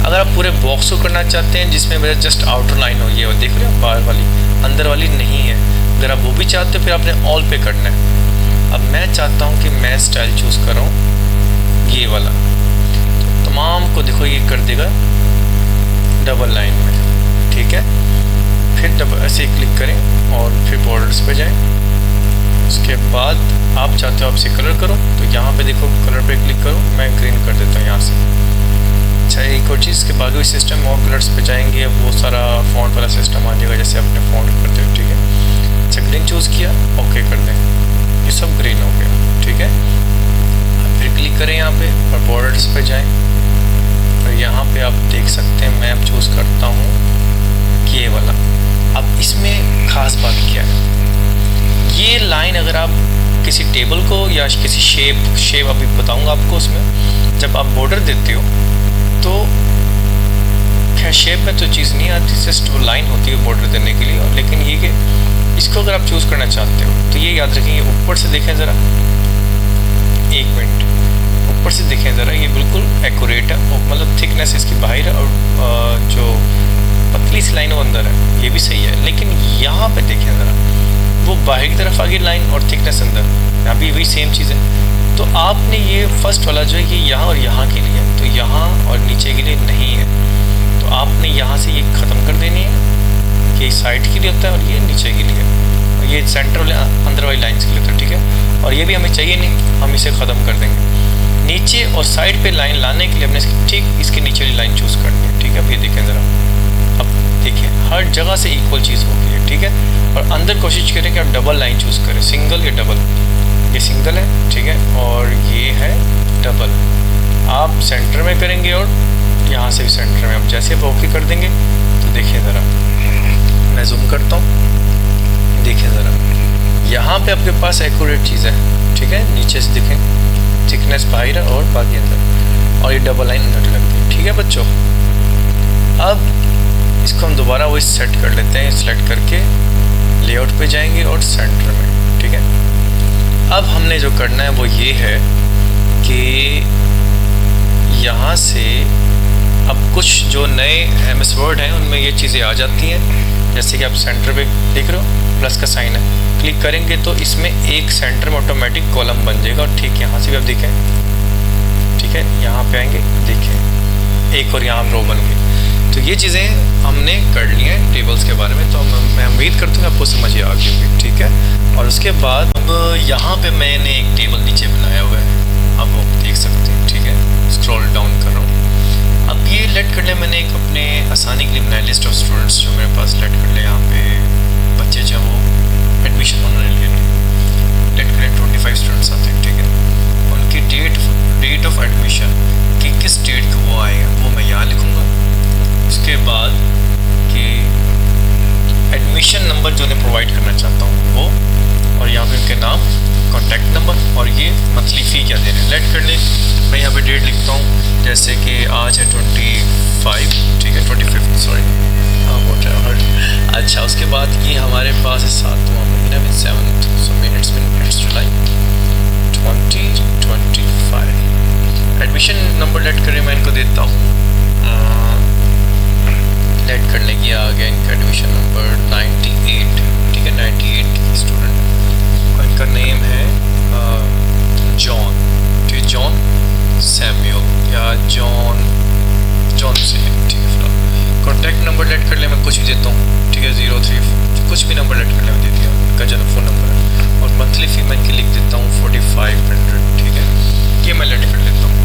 अगर आप पूरे बॉक्स को करना चाहते हैं जिसमें मेरा जस्ट आउटर लाइन हो, ये देख रहे हो बाहर वाली, अंदर वाली नहीं है, अगर आप वो भी चाहते हो फिर आपने ऑल पे करना है। अब मैं चाहता हूँ कि मैं स्टाइल चूज़ कर रहा हूँ ये वाला, तो तमाम को देखो ये कर देगा डबल लाइन में, ठीक है। फिर डबल ऐसे क्लिक करें और फिर बॉर्डर्स पे जाएं। उसके बाद आप चाहते हो आपसे कलर करो, तो यहाँ पे देखो कलर पे क्लिक करो, मैं ग्रीन कर देता हूँ यहाँ से। अच्छा एक और चीज़ के बाकी भी सिस्टम और कलर्स पे जाएंगे, अब वो सारा फ़ॉन्ट वाला सिस्टम आ जाएगा जैसे अपने फ़ॉन्ट करते हो, ठीक है। अच्छा ग्रीन चूज़ किया, ओके कर दें, ये सब ग्रीन हो गया, ठीक है। फिर क्लिक करें यहाँ पे और बॉर्डर्स पे जाएँ, और यहाँ पे आप देख सकते हैं मैं अब चूज़ करता हूँ ये वाला। अब इसमें ख़ास बात क्या है, ये लाइन अगर आप किसी टेबल को या किसी शेप अभी बताऊंगा आपको, उसमें जब आप बॉर्डर देते हो तो खैर शेप में तो चीज़ नहीं आती, जस्ट वो लाइन होती है बॉर्डर देने के लिए। लेकिन ये कि इसको अगर आप चूज़ करना चाहते हो तो ये याद रखें, ऊपर से देखें ज़रा, एक मिनट, ऊपर से देखें ज़रा, ये बिल्कुल एक्यूरेट है, मतलब थिकनेस इसकी बाहर है और जो पतली सी लाइन वो अंदर है, ये भी सही है। लेकिन यहाँ पे देखें ज़रा, वो बाहर की तरफ आगे लाइन और थिकनेस अंदर, यहाँ भी वही सेम चीज़ है। तो आपने ये फर्स्ट वाला जो है ये यहाँ और यहाँ के लिए, तो यहाँ और नीचे के लिए नहीं है, तो आपने यहाँ से ये ख़त्म कर देनी है। ये साइड के लिए होता है और ये नीचे के लिए, और ये सेंटर वाले अंदर वाली लाइन्स के लिए होता है, ठीक है। और ये भी हमें चाहिए नहीं, हम इसे ख़त्म कर देंगे। नीचे और साइड पे लाइन लाने के लिए हमने ठीक इसके नीचे वाली लाइन चूज़ करनी है, ठीक है। अब ये देखें ज़रा, अब देखिए हर जगह से इक्वल चीज़ हो गई है, ठीक है। और अंदर कोशिश करें कि आप डबल लाइन चूज़ करें, सिंगल या डबल। ये सिंगल है, ठीक है, और ये है डबल। आप सेंटर में करेंगे और यहाँ से भी सेंटर में। अब जैसे आप ओके कर देंगे तो देखिए ज़रा, मैं जूम करता हूँ, देखिए ज़रा, यहाँ पे आपके पास एक्यूरेट चीज़ है, ठीक है। नीचे से देखें थिकनेस बाहर है और बाकी अंदर, और ये डबल लाइन अंदर लग गई, ठीक है बच्चों। अब इसको हम दोबारा वही सेट कर लेते हैं, सेलेक्ट करके लेआउट पे जाएंगे और सेंटर में, ठीक है। अब हमने जो करना है वो ये है कि यहाँ से अब कुछ जो नए MS वर्ड हैं उनमें ये चीज़ें आ जाती हैं, जैसे कि आप सेंटर पे देख रहे हो प्लस का साइन है, क्लिक करेंगे तो इसमें एक सेंटर में ऑटोमेटिक कॉलम बन जाएगा। और ठीक यहाँ से भी आप देखें, ठीक है, यहाँ पे आएंगे, देखें एक और यहाँ रो बन गई। तो ये चीज़ें हमने कर ली हैं टेबल्स के बारे में, तो मैं उम्मीद करता हूँ आपको समझ आ गई होगी, ठीक है। और उसके बाद अब यहाँ पे मैंने एक टेबल नीचे बनाया हुआ है, अब आप देख सकते हैं, ठीक है। स्क्रॉल डाउन कर रहा हूँ। अब ये लेट कर ले, मैंने एक अपने आसानी के लिए बनाया लिस्ट ऑफ स्टूडेंट्स जो मेरे पास, लेट कर ले यहाँ पे बच्चे जो वो एडमिशन होने के लिए लेट करें 25 स्टूडेंट्स आते हैं, ठीक है। उनकी डेट ऑफ एडमिशन कि किस डेट को वो बाद कि एडमिशन नंबर जो मैं प्रोवाइड करना चाहता हूँ वो, और यहाँ पे उनके नाम, कॉन्टैक्ट नंबर, और ये मंथली फ़ी क्या दे रहे हैं। लेट कर ले, मैं यहाँ पे डेट लिखता हूँ, जैसे कि आज है 25, ठीक है 25, सॉरी, हाँ वॉट एवर। अच्छा, उसके बाद ये हमारे पास है 7वां महीना में 7th, सो मिनट्स जुलाई 2025। एडमिशन नंबर लेट करें, मैं इनको देता हूँ, लेट करने की आ गया इनका एडमिशन नंबर 98, ठीक है 98 स्टूडेंट, और इनका नेम है जॉन, ठीक है जॉन सैमुअल या जॉन से, ठीक है। फिलहाल कॉन्टैक्ट नंबर लेट कर ले, मैं कुछ भी देता हूँ, ठीक है 03, कुछ भी नंबर लेट कर ले, मैं दे दिया उनका जो फ़ोन नंबर है, और मंथली फ़ी मैं इनकी लिख देता हूँ 4500, ठीक है, ये मैं लेट कर लेता हूँ।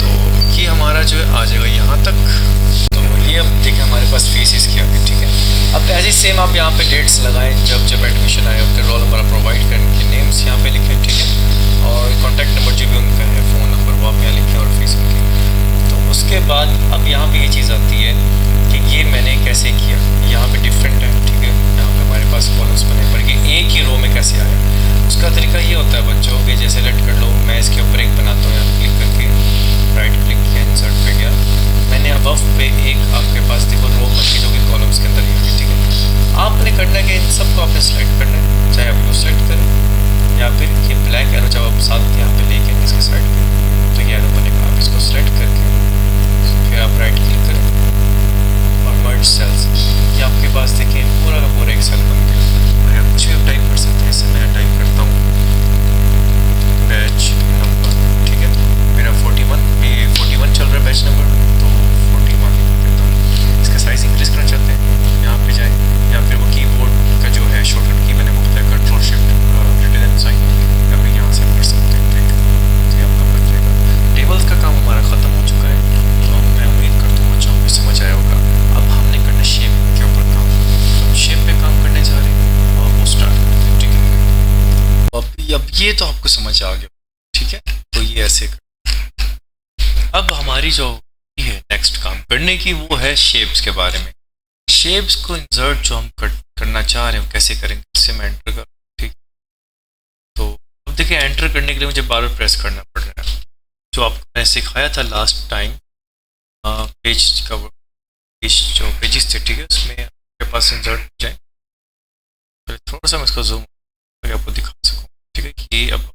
तो ये हमारा जो है आ जाएगा यहाँ तक। तो ये अब देखें हमारे पास फीस इसकी आ गई, ठीक है। अब ऐसे ही सेम आप यहाँ पे डेट्स लगाएं जब एडमिशन आए, फिर रोल नंबर प्रोवाइड करें, उनके नेम्स यहाँ पे लिखें, ठीक है, और कॉन्टैक्ट नंबर जो भी उनका है, फ़ोन नंबर, वो आप यहाँ लिखें, और फीस उनकी। तो उसके बाद अब यहाँ पे ये चीज़ आती है कि ये मैंने कैसे किया, यहाँ पे डिफरेंट है, ठीक है, यहाँ पे हमारे पास कॉलम्स बने, पर ये एक ही रो में कैसे आया। उसका तरीका ये होता है बच्चों कि जैसे लेट कर लो, मैं इसके ऊपर एक बनाता हूँ, यहाँ क्लिक करके राइट क्लिक किया, इंसर्ट पे गया, मैंने अबव पे एक आपके पास देखो रो बनती जो कि कॉलम्स के अंदर ही होगी, ठीक है। आपने करना है कि इन सबको आपने सेलेक्ट करना है, चाहे आप इसको सेलेक्ट करें या फिर ये ब्लैक एरो जब आप साथ यहाँ पे लेके इसके साइड पे, तो ये एरो बनेगा, आप इसको सेलेक्ट करके फिर आप राइट क्लिक करें और मर्ज सेल्स, ये आपके पास देखिए पूरा का पूरा एक सेल बन गया। आप कुछ भी टाइप कर सकते हैं, इससे मैं टाइप करता हूँ बैच नंबर, ठीक है, मेरा 41 चल रहा है बैच नंबर, तो 41 देता हूँ। इसका साइज़ इंक्रीज करना चाहते हैं, यहाँ पे जाएँ, या फिर वो कीबोर्ड का जो है शॉर्टकट की मैंने वो बताया, control shift greater than sign, या फिर यहाँ से कर सकते हैं, ठीक है, तो ये आपका बन जाएगा। टेबल्स का काम हमारा ख़त्म हो चुका है, तो मैं उम्मीद करता हूँ बच्चों को समझ आया होगा। अब हमने करना शेप के ऊपर काम, तो शेप पे काम करने जा रहे हैं और वो स्टार्ट करते हैं, ठीक है। अब ये तो आपको समझ आ गया, ठीक है, तो ये ऐसे अब हमारी जो है नेक्स्ट काम करने की वो है शेप्स के बारे में। शेप्स को इंसर्ट जो हम करना चाह रहे हैं कैसे करेंगे, इससे मैं एंटर कर, ठीक। तो अब देखिए एंटर करने के लिए मुझे बार बार प्रेस करना पड़ रहा है, जो आपको मैंने सिखाया था लास्ट टाइम, पेज का जो पेजेस थे, ठीक है, उसमें आपके पास इंसर्ट हो जाए, थोड़ा सा मैं इसको जूम करके आपको दिखा सकूँ, ठीक है, कि अब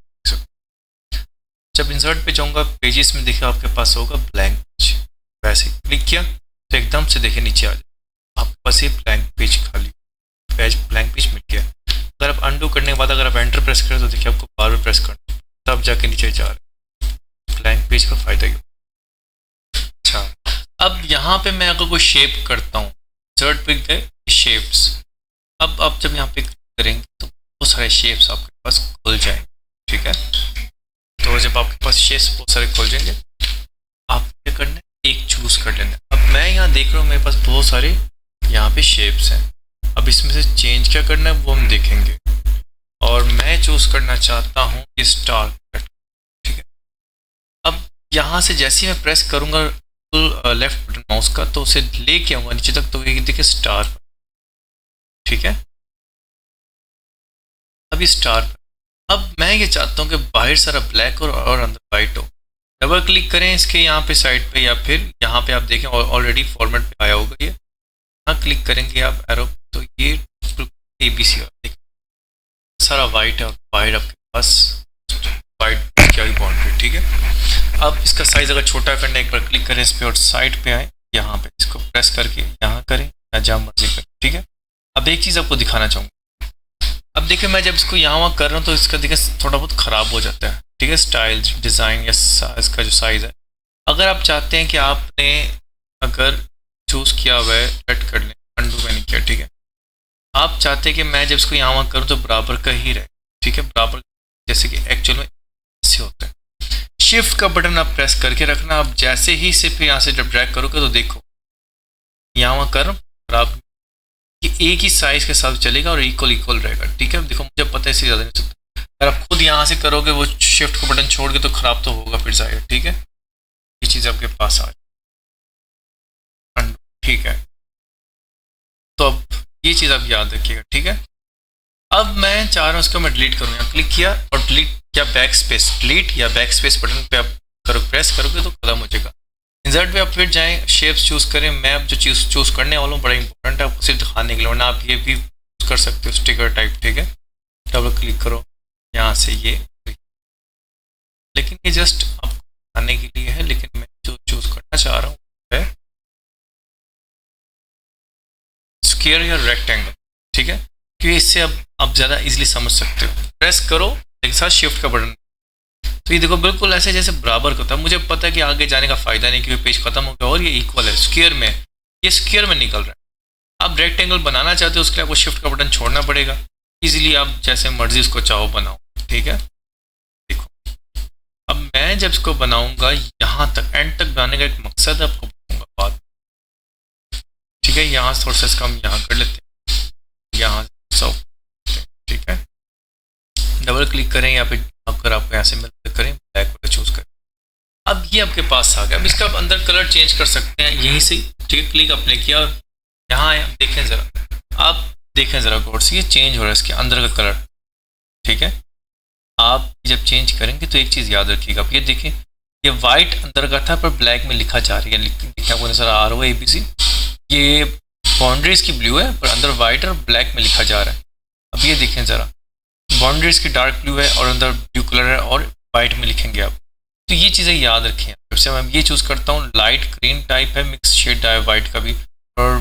जब इंसर्ट पे जाऊंगा पेजेस में देखिए आपके पास होगा ब्लैंक पेज, वैसे क्लिक किया तो एकदम से देखिए नीचे आ जाए आपके पास ये ब्लैंक पेज खाली ब्लैंक पेज मिल गया। अगर आप अंडू करने के बाद अगर आप एंटर प्रेस करें तो देखिए आपको बार बार प्रेस करना, तब जाके नीचे जा रहे हैं। ब्लैंक पेज का फ़ायदा ही। अच्छा, अब यहाँ पे मैं अगर कोई शेप करता हूँ, इंसर्ट पे गए शेप्स, अब आप जब यहाँ पे क्लिक करेंगे तो बहुत सारे शेप्स आपके पास खुल जाएंगे, ठीक है। तो जब आपके पास शेप्स बहुत सारे खोल जाएंगे, आप क्या करना है, एक चूज़ कर लेना। अब मैं यहाँ देख रहा हूँ मेरे पास बहुत सारे यहाँ पे शेप्स हैं, अब इसमें से चेंज क्या करना है वो हम देखेंगे, और मैं चूज़ करना चाहता हूँ कि स्टार कट, ठीक है। अब यहाँ से जैसे ही मैं प्रेस करूँगा लेफ्ट बटन माउस का, तो उसे लेके आऊँगा नीचे तक, तो ये देखिए स्टार, ठीक है। अब ये स्टार, अब मैं ये चाहता हूँ कि बाहर सारा ब्लैक और अंदर वाइट हो। डबल क्लिक करें इसके यहाँ पे साइड पे, या फिर यहाँ पे आप देखें ऑलरेडी फॉर्मेट पे आया होगा ये, यहाँ क्लिक करेंगे आप एरो, तो ये ABC सारा वाइट है, और बाहर आपके पास वाइट क्या ही बाउंड्री, ठीक है। अब इसका साइज़ अगर छोटा करना, एक बार क्लिक करें इस पर और साइड पे आए, यहाँ पे इसको प्रेस करके यहाँ करें या जहाँ मर्जी करें, ठीक है। अब एक चीज़ आपको दिखाना चाहूँगा, अब देखिए मैं जब इसको यहाँ वहाँ कर रहा हूँ तो इसका देखिए थोड़ा बहुत ख़राब हो जाता है, ठीक है, स्टाइल डिज़ाइन या इसका जो साइज़ है। अगर आप चाहते हैं कि आपने अगर चूज़ किया हुआ है, कट कर लें, अंडू मैंने किया, ठीक है। आप चाहते हैं कि मैं जब इसको यहाँ वहाँ करूँ तो बराबर का ही रहे, ठीक है, बराबर, जैसे कि एक्चुअल में ऐसे होता है। शिफ्ट का बटन आप प्रेस करके रखना, आप जैसे ही सिर्फ यहाँ से जब ड्रैग करोगे तो देखो यहाँ वहाँ कर, और आप ये एक ही साइज के साथ चलेगा और इक्वल रहेगा, ठीक है। देखो मुझे पता है इससे ज़्यादा नहीं सकता, अगर आप खुद यहाँ से करोगे वो शिफ्ट को बटन छोड़ के तो ख़राब तो होगा फिर जाएगा, ठीक है। ये चीज़ आपके पास आ जाए, ठीक ठीक है। तो अब ये चीज़ आप याद रखिएगा, ठीक है। अब मैं चाह रहा हूँ इसको मैं डिलीट करूँ, यहाँ क्लिक किया और डिलीट या बैक स्पेस, डिलीट या बैक स्पेस बटन पे आप प्रेस करोगे तो खत्म हो जाएगा। इंसर्ट पे आप फिर जाएं, शेप्स चूज़ करें। मैं अब जो चीज़ चूज़ करने वाला हूँ बड़ा इंपॉर्टेंट है आपको सिर्फ दिखाने के लिए, वरना आप ये भी कर सकते हो स्टिकर टाइप, ठीक है। डबल क्लिक करो यहाँ से ये, लेकिन ये जस्ट आपको दिखाने के लिए है, लेकिन मैं जो चूज़ करना चाह रहा हूँ है स्क्वायर या रेक्टेंगल, ठीक है, क्योंकि इससे अब आप ज़्यादा इजीली समझ सकते हो। प्रेस करो एक साथ शिफ्ट का बटन, तो ये देखो बिल्कुल ऐसे जैसे बराबर का होता है। मुझे पता है कि आगे जाने का फायदा नहीं क्योंकि पेज खत्म हो गया और ये इक्वल है स्क्वायर में, ये स्क्वायर में निकल रहा है। आप रेक्टेंगल बनाना चाहते हो उसके लिए आपको शिफ्ट का बटन छोड़ना पड़ेगा। इजीली आप जैसे मर्जी उसको चाहो बनाओ, ठीक है। देखो अब मैं जब इसको बनाऊंगा यहाँ तक एंड तक बनाने का एक मकसद है, आपको बताऊंगा बात, ठीक है। यहाँ से थोड़ा सा इसका हम यहाँ कर लेते हैं, यहाँ सौ, ठीक है। डबल क्लिक करें या फिर अगर आपको यहाँ से मिल करें ब्लैक वाला चूज करें। अब ये आपके पास आ गया। अब इसका आप अंदर कलर चेंज कर सकते हैं यहीं से, ठीक है। क्लिक आपने किया और यहाँ आए, देखें ज़रा, आप देखें ज़रा गौर से, ये चेंज हो रहा है इसके अंदर का कलर, ठीक है। आप जब चेंज करेंगे तो एक चीज़ याद रखिएगा, आप ये देखें ये वाइट अंदर का था पर ब्लैक में लिखा जा रही है, लिखा आपको नजर आ रहा है ABC। ये बाउंड्री इसकी ब्लू है पर अंदर वाइट और ब्लैक में लिखा जा रहा है। अब ये देखें ज़रा, बाउंड्री इसकी डार्क ब्लू है और अंदर ब्लू कलर है और वाइट में लिखेंगे आप। तो ये चीज़ें याद रखें। जैसे मैं ये चूज़ करता हूँ लाइट ग्रीन टाइप है, मिक्स शेड है वाइट का भी, और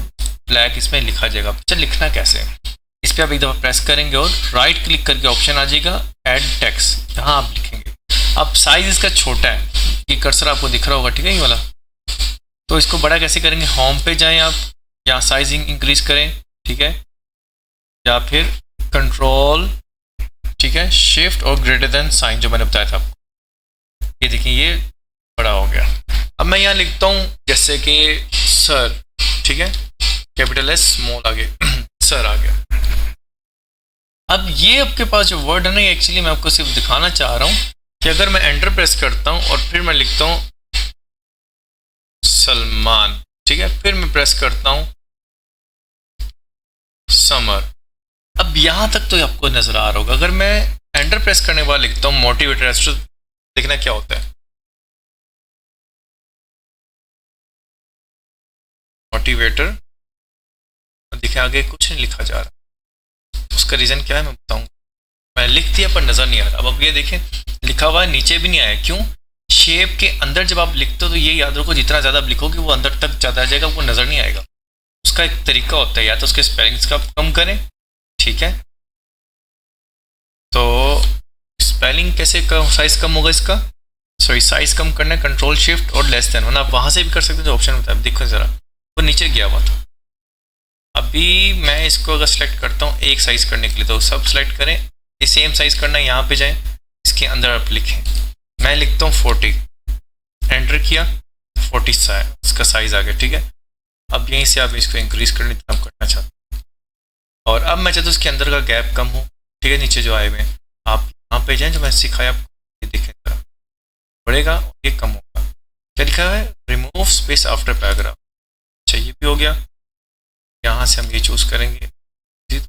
ब्लैक इसमें लिखा जाएगा। अच्छा लिखना कैसे है, इस पर आप एक दफ़ा प्रेस करेंगे और राइट क्लिक करके ऑप्शन आ जाएगा ऐड टेक्स्ट, यहाँ आप लिखेंगे। अब साइज़ इसका छोटा है, ये कर्सर आपको दिख रहा होगा, ठीक है, ये वाला। तो इसको बड़ा कैसे करेंगे, होम पे जाएँ आप, यहाँ साइजिंग इंक्रीज करें, ठीक है, या फिर कंट्रोल, ठीक है, शिफ्ट और ग्रेटर देन साइन जो मैंने बताया था आपको। ये देखिए ये बड़ा हो गया। अब मैं यहाँ लिखता हूँ जैसे कि सर, ठीक है, कैपिटल S स्मॉल आगे सर आ गया। अब ये आपके पास जो वर्ड है ना, एक्चुअली मैं आपको सिर्फ दिखाना चाह रहा हूँ कि अगर मैं एंटर प्रेस करता हूँ और फिर मैं लिखता हूँ सलमान, ठीक है, फिर मैं प्रेस करता हूँ समर। अब यहाँ तक तो आपको नजर आ रहा होगा। अगर मैं एंटर प्रेस करने के बाद लिखता हूँ मोटिवेटर एस्ट्रो, देखना क्या होता है, मोटिवेटर, देखिए आगे कुछ नहीं लिखा जा रहा। उसका रीज़न क्या है मैं बताऊंगा। मैंने लिख दिया पर नज़र नहीं आ रहा। अब ये देखें लिखा हुआ है, नीचे भी नहीं आया, क्यों? शेप के अंदर जब आप लिखते हो तो ये याद रखो जितना ज़्यादा आप लिखोगे वो अंदर तक ज़्यादा आ जाएगा, वो नज़र नहीं आएगा। उसका एक तरीका होता है, या तो उसके स्पेलिंग्स का कम करें, ठीक है, तो स्पेलिंग कैसे कम, साइज़ कम होगा इसका, सॉरी साइज़ कम करना है कंट्रोल शिफ्ट और लेस देन, वरना आप वहाँ से भी कर सकते हैं जो ऑप्शन होता है। देखो ज़रा वो नीचे गया हुआ था। अभी मैं इसको अगर सेलेक्ट करता हूँ एक साइज़ करने के लिए, तो सब सेलेक्ट करें, ये सेम साइज़ करना है, यहाँ पे जाएं, इसके अंदर आप लिखें, मैं लिखता हूँ 40, एंटर किया 40 इसका साइज़ आ गया, ठीक है। अब यहीं से आप इसको इंक्रीज़ करने आप करना चाहते हैं, और अब मैं चाहता हूँ इसके अंदर का गैप कम हो, ठीक है। नीचे जो आए हुए आप यहाँ पे जाएँ, जो मैं सिखाया आपको, ये देखें ज़रा बढ़ेगा, ये कम होगा। क्या लिखा है, रिमूव स्पेस आफ्टर पैराग्राफ। अच्छा ये भी हो गया। यहाँ से हम ये चूज़ करेंगे,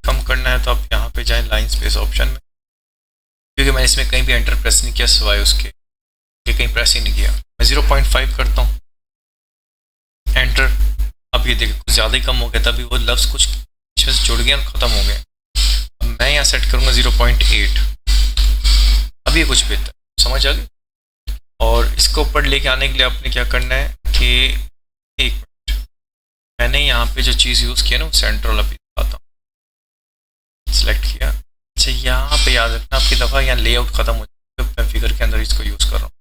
कम करना है तो आप यहाँ पे जाएं लाइन स्पेस ऑप्शन में, क्योंकि मैंने इसमें कहीं भी एंटर प्रेस नहीं किया सिवाय उसके, ये कहीं प्रेस ही नहीं किया। मैं 0.5 करता हूँ, एंटर। अब ये देखिए कुछ ज़्यादा ही कम हो गया, तभी वो लफ्ज़ कुछ इसमें से जुड़ गया और ख़त्म हो गए। अब मैं यहाँ सेट करूँगा 0.8, अब ये कुछ बेहतर समझ आ गई। और इसको ऊपर लेके आने के लिए आपने क्या करना है कि एक मिनट, मैंने यहाँ पे जो चीज़ यूज़ किया ना वो सेंटर वाला भी दिखाता हूँ, सेलेक्ट किया। अच्छा यहाँ पे याद रखना आपकी दफ़ा यहाँ लेआउट ख़त्म हो जाए, तो मैं फिगर के अंदर इसको यूज़ कर रहा हूँ।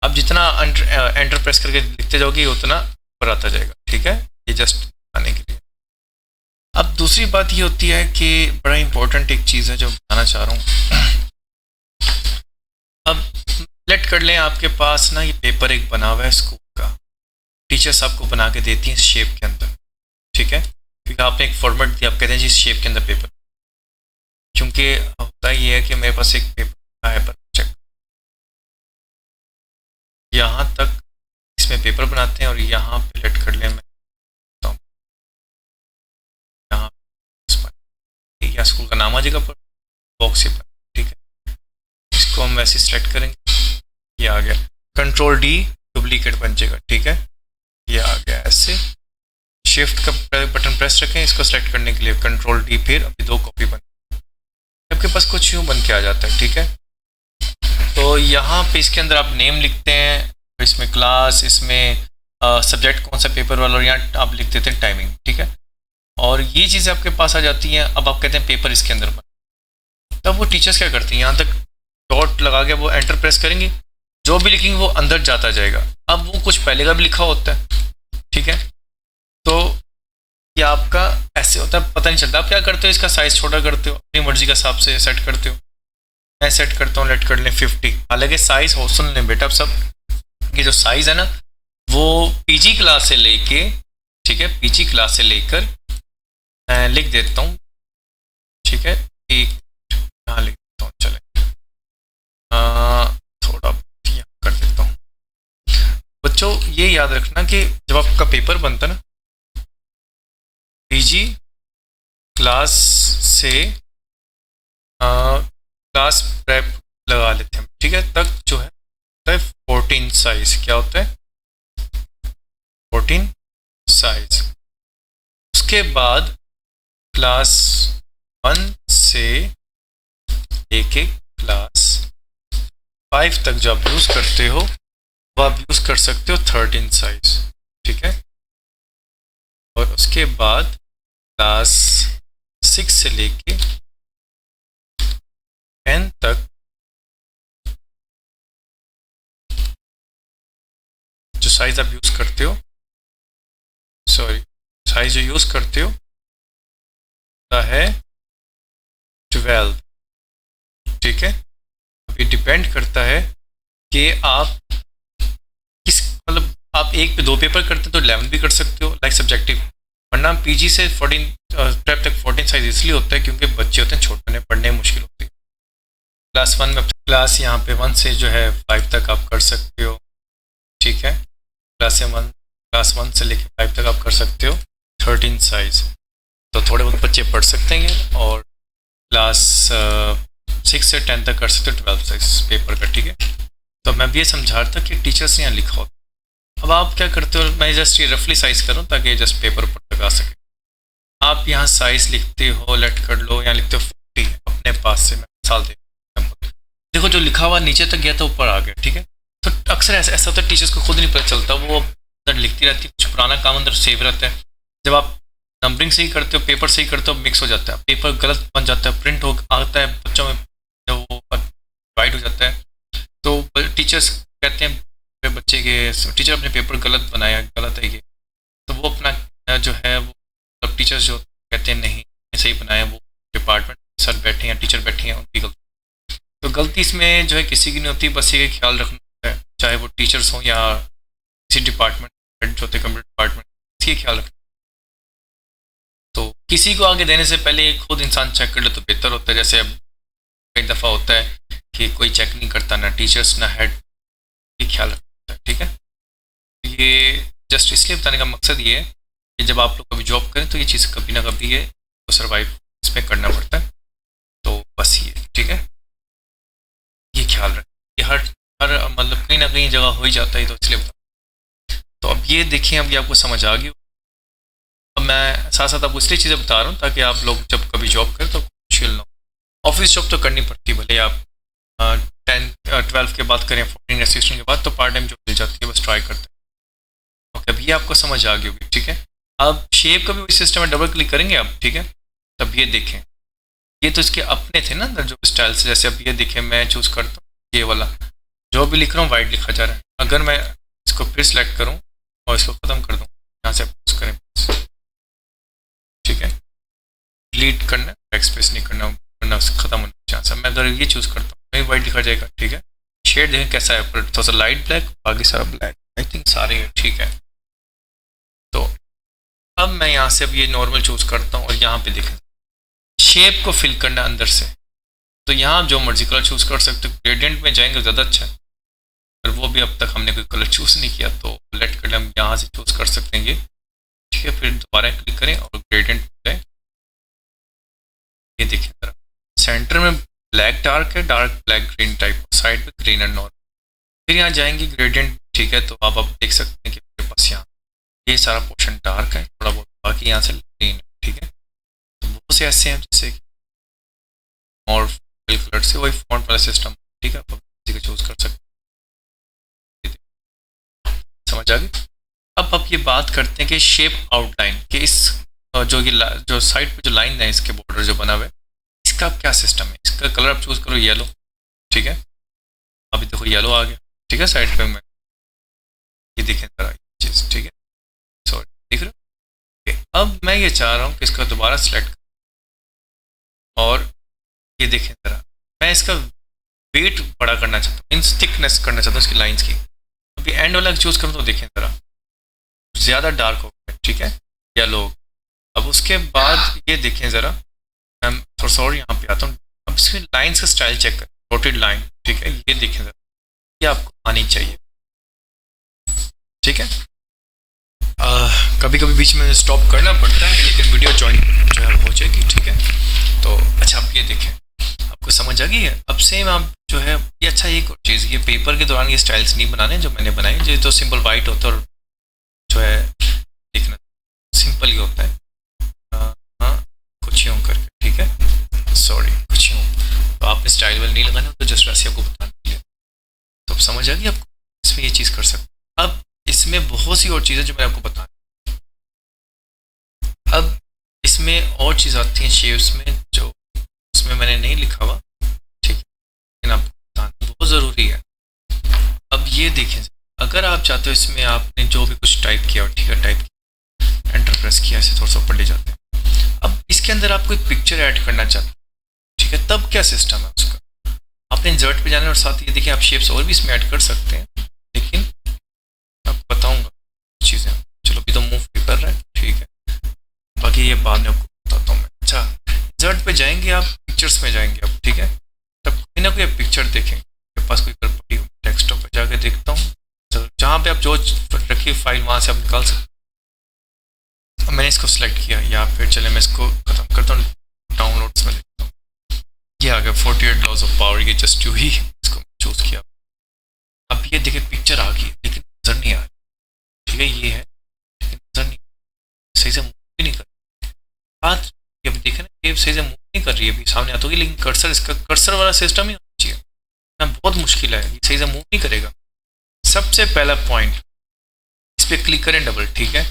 अब जितना एंटर प्रेस करके लिखते जाओगे उतना ऊपर आता जाएगा, ठीक है, ये जस्ट आने के लिए। अब दूसरी बात ये होती है कि बड़ा इंपॉर्टेंट एक चीज़ है जो बताना चाह रहा हूँ। अब सेलेक्ट कर लें, आपके पास ना ये पेपर एक बना हुआ है स्कूल का, टीचर्स आपको बना के देती हैं इस शेप के अंदर, ठीक है, क्योंकि आपने एक फॉर्मेट दिया, आप कहते हैं जी इस शेप के अंदर पेपर। क्योंकि होता ये है कि मेरे पास एक पेपर है, पर चेक यहाँ तक इसमें पेपर बनाते हैं और यहाँ पे सेलेक्ट कर लें मैं, जाएगा पर बॉक्स ही बन, ठीक है। इसको हम वैसे सेलेक्ट करेंगे, ये आ गया। कंट्रोल डी डुप्लीकेट बन जाएगा, ठीक है, ये आ गया। ऐसे शिफ्ट का बटन प्रेस रखें इसको सेलेक्ट करने के लिए, कंट्रोल डी, फिर अभी 2 कॉपी बन, आपके पास कुछ यूँ बन के आ जाता है, ठीक है। तो यहाँ पे इसके अंदर आप नेम लिखते हैं, इसमें क्लास, इसमें सब्जेक्ट कौन सा पेपर वाला, और यहाँ आप लिख देते हैं टाइमिंग, ठीक है। और ये चीज़ें आपके पास आ जाती हैं। अब आप कहते हैं पेपर इसके अंदर बन, तब वो टीचर्स क्या करती हैं, यहाँ तक डॉट लगा के वो एंटर प्रेस करेंगे, जो भी लिखेंगे वो अंदर जाता जाएगा। अब वो कुछ पहले का भी लिखा होता है, ठीक है। तो ये आपका ऐसे होता है, पता नहीं चलता। आप क्या करते हो, इसका साइज़ छोटा करते हो, अपनी मर्जी के हिसाब से सेट करते हो। मैं सेट करता हूँ, लेट कर लें 50। हालांकि साइज़ हो, सुन लें बेटा अब सब, ये जो साइज़ है ना वो पीजी क्लास से लेके, ठीक है, पीजी क्लास से लेकर मैं लिख देता हूँ, ठीक है, एक यहाँ लिख देता हूँ, चले थोड़ा यहाँ कर देता हूँ। बच्चों ये याद रखना कि जब आपका पेपर बनता ना, पीजी क्लास से क्लास प्रेप लगा लेते हैं, ठीक है, तक जो है 14 साइज, क्या होता है 14 साइज। उसके बाद क्लास 1 से लेके क्लास 5 तक जो आप यूज़ करते हो वो आप यूज़ कर सकते हो 13 साइज, ठीक है। और उसके बाद क्लास 6 से लेके 10 तक जो साइज आप यूज़ करते हो, सॉरी, साइज जो यूज़ करते हो है 12, ठीक है। अब ये डिपेंड करता है कि आप किस, मतलब आप एक पे 2 पेपर करते हैं तो 11 भी कर सकते हो, लाइक सब्जेक्टिव। वरना पीजी से 14 प्रेप तक 14 साइज इसलिए होता है क्योंकि बच्चे होते हैं छोटे, उन्हें पढ़ने में मुश्किल होती है। क्लास 1 में क्लास यहाँ पे 1 से जो है 5 तक आप कर सकते हो, ठीक है। क्लास 1 से लेकर 5 तक आप कर सकते हो 13 साइज, तो थोड़े बहुत बच्चे पढ़ सकते हैं। और क्लास 6 से 10 तक कर सकते हो 12 साइज पेपर का, ठीक है। तो मैं भी ये समझा रहा था कि टीचर्स ने यहाँ लिखा होता। अब आप क्या करते हो, मैं जस्ट ये रफली साइज़ करूँ ताकि जस्ट पेपर पर लगा सके। आप यहाँ साइज़ लिखते हो, लेट कर लो, यहाँ लिखते हो 50 अपने पास से, मैं मिसाल देखो जो लिखा हुआ नीचे तक गया था ऊपर आ गया, ठीक है। तो अक्सर ऐसा होता है टीचर्स को खुद नहीं पता चलता, वो अंदर लिखती रहती है, कुछ पुराना काम अंदर सेव रहता है। जब आप नंबरिंग से ही करते हो, पेपर से ही करते हो, मिक्स हो जाता है, पेपर गलत बन जाता है, प्रिंट हो आता है बच्चों में, जब वो वाइट हो जाता है तो टीचर्स कहते हैं बच्चे के, टीचर अपने पेपर गलत बनाया, गलत है ये। तो वो अपना जो है वो टीचर्स जो कहते हैं नहीं सही बनाया, वो डिपार्टमेंट सर बैठे हैं, टीचर बैठे हैं, उनकी गलती। तो गलती इसमें जो है किसी की नहीं होती, बस ये ख्याल रखना है, चाहे वो टीचर्स हों या किसी डिपार्टमेंट हेड जो होते कंप्यूटर डिपार्टमेंट, इसकी ख्याल रखना। तो किसी को आगे देने से पहले खुद इंसान चेक कर ले तो बेहतर होता है। जैसे अब कई दफ़ा होता है कि कोई चेक नहीं करता, ना टीचर्स ना हेड, ये ख्याल रखता है, ठीक है। ये जस्ट इसलिए बताने का मकसद ये है कि जब आप लोग कभी जॉब करें तो ये चीज़ कभी ना कभी ये तो सर्वाइव इसमें करना पड़ता है। तो बस ये, ठीक है, ये ख्याल रखें, ये हर मतलब कहीं ना कहीं जगह हो ही जाता है, तो इसलिए बता। तो अब ये देखें, अब ये आपको समझ आ गई। अब मैं साथ साथ आपको इसलिए चीज़ें बता रहा हूँ ताकि आप लोग जब कभी जॉब करें तो मुश्किल ना हो। ऑफिस जॉब तो करनी पड़ती है, भले आप 12 के बाद करें, 14 या 16 के बाद तो पार्ट टाइम जॉब मिल जाती है, बस ट्राई करते हैं। ओके, अब ये आपको समझ आ गई होगी, ठीक है। अब शेप का भी वही सिस्टम है, डबल क्लिक करेंगे आप, ठीक है। तब ये देखें, ये तो इसके अपने थे ना अंदर जो स्टाइल से, जैसे अब ये देखें मैं चूज़ करता हूँ ये वाला, जो भी लिख रहा हूँ वाइट लिखा जा रहा है। अगर मैं इसको फिर सेलेक्ट करूँ और इसको ख़त्म कर दूँ, यहाँ से चूज़ करें, ठीक है, डिलीट करना, बैकस्पेस नहीं करना, वरना ख़त्म होने की चांस है। मैं अगर ये चूज़ करता हूँ वही वाइट लिखा जाएगा, ठीक है। शेड देखें कैसा है, पर थोड़ा सा लाइट ब्लैक, बाकी सारा ब्लैक, आई थिंक सारे, ठीक है। तो अब मैं यहाँ से अब ये नॉर्मल चूज़ करता हूँ और यहाँ पे देखें शेप को फिल करना अंदर से, तो यहाँ जो मर्जी कलर चूज़ कर सकते हो। ग्रेडियंट में जाएंगे ज़्यादा अच्छा है, पर वो भी अब तक हमने कोई कलर चूज़ नहीं किया, तो लेट कर हम यहाँ से चूज़ कर सकते हैं ये, ठीक है। फिर दोबारा क्लिक करें और ग्रेडियंट जाए, ये देखिए ज़रा, सेंटर में ब्लैक डार्क है, dark black green type, side पे ग्रीन एंड नॉर्मल। फिर यहाँ जाएंगे ग्रेडियंट, ठीक है, तो अब आप देख सकते हैं कि मेरे पास यहाँ ये सारा पोर्शन डार्क है थोड़ा बहुत, बाकी यहाँ से ग्रीन है, ठीक है। तो बहुत से ऐसे हैं जैसे और कलर से वही फॉन्ट वाला सिस्टम, ठीक है, आप किसी को चूज कर सकते हैं। समझ आ गई। अब ये बात करते हैं कि शेप आउटलाइन के इस जो साइड पे जो लाइन है, इसके बॉर्डर जो बना हुआ है, इसका क्या सिस्टम है। इसका कलर आप चूज करो येलो, ठीक है, अभी देखो येलो आ गया, ठीक है, साइड पे में ये देखें जरा चीज, ठीक है, सॉरी दिख रहा है। अब मैं ये चाह रहा हूँ कि इसका दोबारा सेलेक्ट और ये देखें जरा, मैं इसका वेट बड़ा करना चाहता हूँ, मीन्स थिकनेस करना चाहता हूँ इसकी लाइंस की। अभी एंड वाला चूज करूँ तो देखें जरा ज़्यादा डार्क हो गया, ठीक है, येलो। अब उसके बाद ये देखें ज़रा, मैं थोड़ा सा और यहाँ पे आता हूँ। अब इसमें लाइंस का स्टाइल चेक करें, रोटेड लाइन, ठीक है, ये देखें ज़रा, ये आपको आनी चाहिए, ठीक है। कभी कभी बीच में स्टॉप करना पड़ता है, लेकिन वीडियो जॉइन जो है हो जाएगी, ठीक है। तो अच्छा, आप ये देखें, आपको समझ आ गई है। अब सेम आप जो है ये, अच्छा एक और चीज़, ये पेपर के दौरान ये स्टाइल्स नहीं बनाने जो मैंने बनाए, जो तो सिंपल वाइट होता है और जो है देखना सिंपल ही होता है। हाँ, कुछ यूँ करके, ठीक है, सॉरी कुछ यूँ, तो आपने स्टाइल वाले नहीं लगाने, तो जस्ट वैसे आपको बताने के लिए। तो अब समझ आ गई आपको, इसमें ये चीज़ कर सकते। अब इसमें बहुत सी और चीज़ें जो मैंने आपको बताई। अब इसमें और चीज़ आती हैं शेप्स में, जो उसमें मैंने नहीं लिखा हुआ, ठीक है, लेकिन आपको बताना बहुत ज़रूरी है। अब ये देखें, अगर आप चाहते हो इसमें आपने जो भी कुछ टाइप किया हो, ठीक है, टाइप किया, एंटर प्रेस किया, ऐसे थोड़ा सा ऊपर ले जाते हैं। अब इसके अंदर आप कोई पिक्चर ऐड करना चाहते हैं, ठीक है, तब क्या सिस्टम है उसका, आपने इंसर्ट पे जाना है और साथ ये देखिए आप शेप्स और भी इसमें ऐड कर सकते हैं, लेकिन आपको बताऊँगा चीज़ें। चलो अभी तो मूव कर रहा है, ठीक है, बाकी ये बाद में आपको बताता हूँ मैं। अच्छा, इंसर्ट पे जाएंगे आप, पिक्चर्स में जाएंगे आप, ठीक है, तब कोई ना कोई पिक्चर देखेंगे, मेरे पास कोई पड़ी डेस्कटॉप पे जाके देखता हूँ, जहाँ पे आप जो रखिए फाइल वहाँ से आप निकाल सकते। अब मैंने इसको सिलेक्ट किया, या फिर चले मैं इसको ख़त्म करता हूँ, डाउनलोड्स में देखता हूँ, ये आ गया 48 लॉज ऑफ पावर, ये जस्ट यू ही इसको चूज़ किया। अब ये देखिए पिक्चर आ गई, लेकिन नजर नहीं आ रही, ठीक है, ये है लेकिन नजर नहीं, सही से मूव भी नहीं कर हाथ, अभी देखे ना, ये सही से मूव नहीं कर रही है, अभी सामने आती होगी, लेकिन कर्सर, इसका कर्सर वाला सिस्टम ही होना चाहिए, बहुत मुश्किल है, ये सही से मूव नहीं करेगा। सबसे पहला पॉइंट, इस पर क्लिक करें डबल, ठीक है।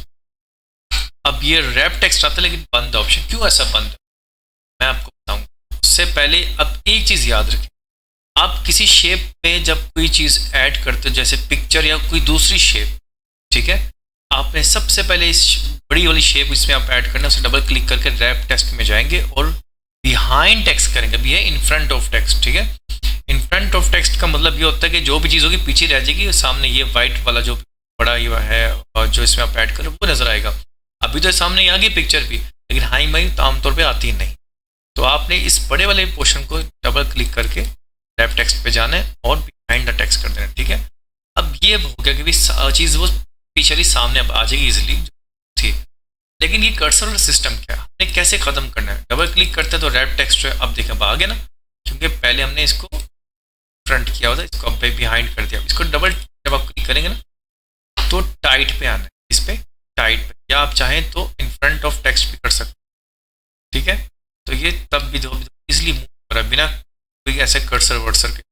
अब ये रैप टेक्स्ट आता है लेकिन बंद ऑप्शन, क्यों ऐसा बंद है मैं आपको बताऊंगा। उससे पहले अब एक चीज़ याद रखें, आप किसी शेप में जब कोई चीज़ ऐड करते हो, जैसे पिक्चर या कोई दूसरी शेप, ठीक है, आपने सबसे पहले इस बड़ी वाली शेप इसमें आप ऐड करना है, उसे डबल क्लिक करके रैप टेक्स्ट में जाएंगे और बिहाइंड टेक्स्ट करेंगे। अभी है इन फ्रंट ऑफ टेक्स्ट, ठीक है, इन फ्रंट ऑफ टेक्स्ट का मतलब ये होता है कि जो भी चीज़ होगी पीछे रह जाएगी, सामने ये वाइट वाला जो बड़ा ये है और जो इसमें आप ऐड करो वो नजर आएगा। अभी तो सामने यहाँ की पिक्चर भी, लेकिन हाई माई तो आमतौर पे आती ही नहीं। तो आपने इस बड़े वाले पोर्शन को डबल क्लिक करके रैप टेक्स्ट पे जाना है और बिहाइंड द टेक्स्ट कर देना, ठीक है। अब ये हो गया कि चीज़ वो पिक्चर ही सामने अब आ जाएगी इजिली, ठीक। लेकिन ये कर्सर वाला सिस्टम क्या है, हमने कैसे ख़त्म करना है। डबल क्लिक करते हैं तो रैप टेक्स्ट जो है अब देखा आ गया ना, क्योंकि पहले हमने इसको फ्रंट किया होता है, इसको अब बिहाइंड कर दिया। इसको डबल जब आप क्लिक करेंगे ना तो टाइट पे आना है, इस पे टाइट पे, या आप चाहें तो इन फ्रंट ऑफ टेक्स्ट भी कर सकते हैं, ठीक है। तो ये तब भी इसलिए मूव कर रहा है बिना कोई ऐसे कर्सर वर्सर के।